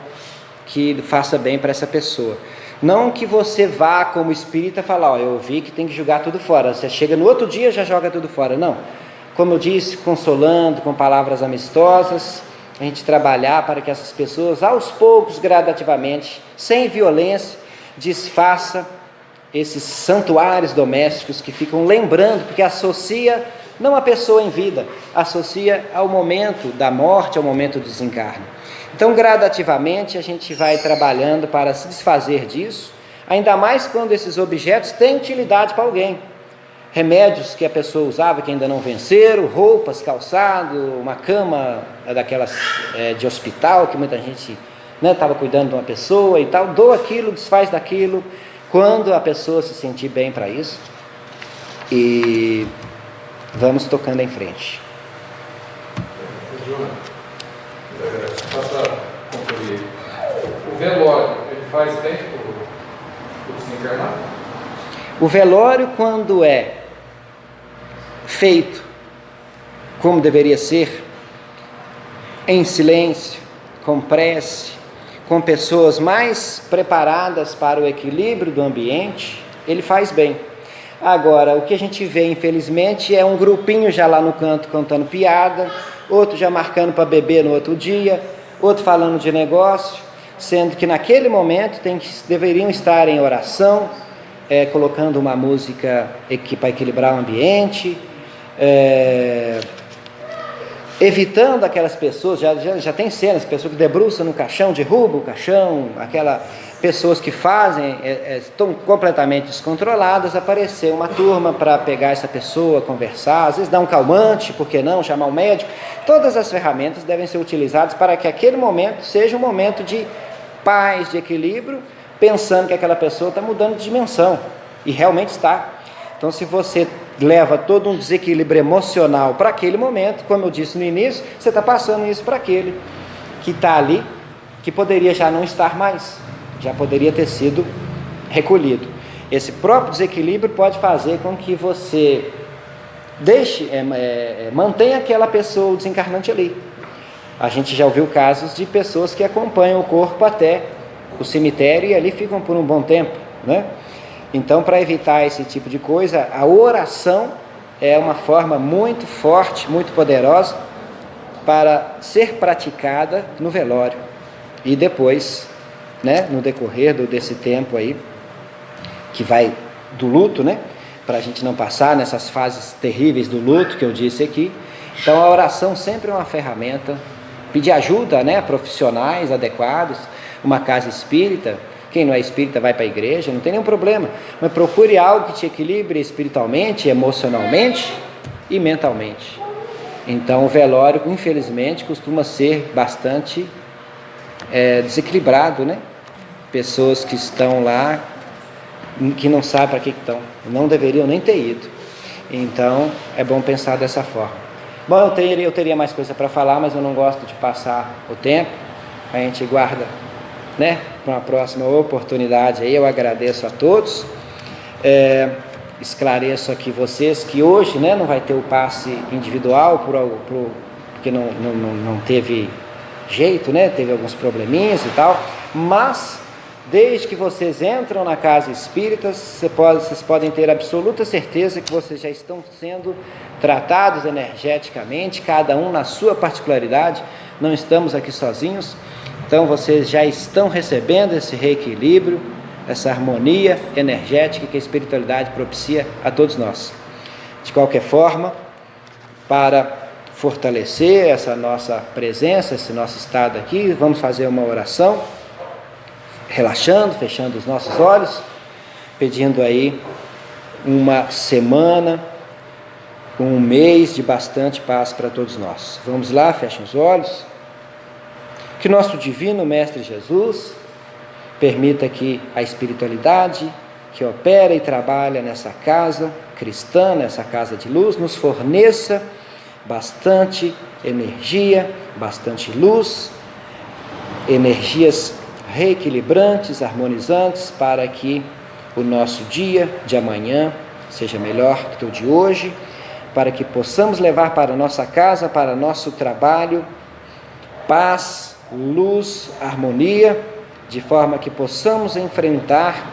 que faça bem para essa pessoa. Não que você vá como espírita falar, eu vi que tem que jogar tudo fora. Você chega no outro dia e já joga tudo fora. Não. Como eu disse, consolando, com palavras amistosas, a gente trabalhar para que essas pessoas, aos poucos, gradativamente, sem violência, desfaça esses santuários domésticos que ficam lembrando, porque associa não a pessoa em vida, associa ao momento da morte, ao momento do desencarne. Então, gradativamente, a gente vai trabalhando para se desfazer disso, Ainda mais quando esses objetos têm utilidade para alguém. Remédios que a pessoa usava que ainda não venceram, roupas, calçado, uma cama daquelas de hospital que muita gente estava cuidando de uma pessoa e tal. Doa aquilo, desfaz daquilo, quando a pessoa se sentir bem para isso. E vamos tocando em frente. Jonas, só para concluir, o velório, ele faz bem para o desencarnado? O velório, quando é feito como deveria ser, em silêncio, com prece, com pessoas mais preparadas para o equilíbrio do ambiente, ele faz bem. Agora, o que a gente vê, infelizmente, é um grupinho já lá no canto contando piada, outro já marcando para beber no outro dia, outro falando de negócio, sendo que naquele momento deveriam estar em oração, colocando uma música para equilibrar o ambiente, evitando aquelas pessoas, já tem cenas, pessoas que debruçam no caixão, derrubam o caixão, pessoas que fazem, estão completamente descontroladas, aparecer uma turma para pegar essa pessoa, conversar, às vezes dar um calmante, por que não, chamar um médico. Todas as ferramentas devem ser utilizadas para que aquele momento seja um momento de paz, de equilíbrio, pensando que aquela pessoa está mudando de dimensão, e realmente está. Então, se você leva todo um desequilíbrio emocional para aquele momento, como eu disse no início, você está passando isso para aquele que está ali, que poderia já não estar mais, já poderia ter sido recolhido. Esse próprio desequilíbrio pode fazer com que você mantenha aquela pessoa, o desencarnante ali. A gente já ouviu casos de pessoas que acompanham o corpo até o cemitério e ali ficam por um bom tempo, né? Então, para evitar esse tipo de coisa, a oração é uma forma muito forte, muito poderosa para ser praticada no velório e depois, no decorrer desse tempo aí, que vai do luto, para a gente não passar nessas fases terríveis do luto que eu disse aqui. Então, a oração sempre é uma ferramenta. Pedir ajuda, a profissionais adequados, uma casa espírita. Quem não é espírita vai para a igreja, não tem nenhum problema, mas procure algo que te equilibre espiritualmente, emocionalmente e mentalmente. Então o velório, infelizmente, costuma ser bastante desequilibrado, Pessoas que estão lá, que não sabem para que estão, não deveriam nem ter ido. Então é bom pensar dessa forma. Bom, eu teria mais coisa para falar, mas eu não gosto de passar o tempo, a gente guarda para uma próxima oportunidade aí. Eu agradeço a todos, esclareço aqui vocês que hoje não vai ter o passe individual porque não teve jeito, teve alguns probleminhas e tal, mas desde que vocês entram na casa espírita, vocês podem ter absoluta certeza que vocês já estão sendo tratados energeticamente, cada um na sua particularidade, não estamos aqui sozinhos. Então vocês já estão recebendo esse reequilíbrio, essa harmonia energética que a espiritualidade propicia a todos nós. De qualquer forma, para fortalecer essa nossa presença, esse nosso estado aqui, vamos fazer uma oração, relaxando, fechando os nossos olhos, pedindo aí uma semana, um mês de bastante paz para todos nós. Vamos lá, fechem os olhos. Que nosso divino Mestre Jesus permita que a espiritualidade que opera e trabalha nessa casa cristã, nessa casa de luz, nos forneça bastante energia, bastante luz, energias reequilibrantes, harmonizantes, para que o nosso dia de amanhã seja melhor do que o de hoje, para que possamos levar para a nossa casa, para nosso trabalho, paz, luz, harmonia, de forma que possamos enfrentar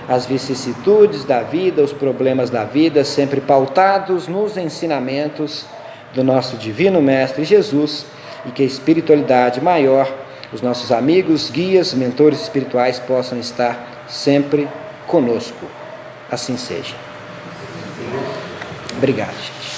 as vicissitudes da vida, os problemas da vida, sempre pautados nos ensinamentos do nosso divino Mestre Jesus, e que a espiritualidade maior, os nossos amigos, guias, mentores espirituais possam estar sempre conosco. Assim seja. Obrigado, gente.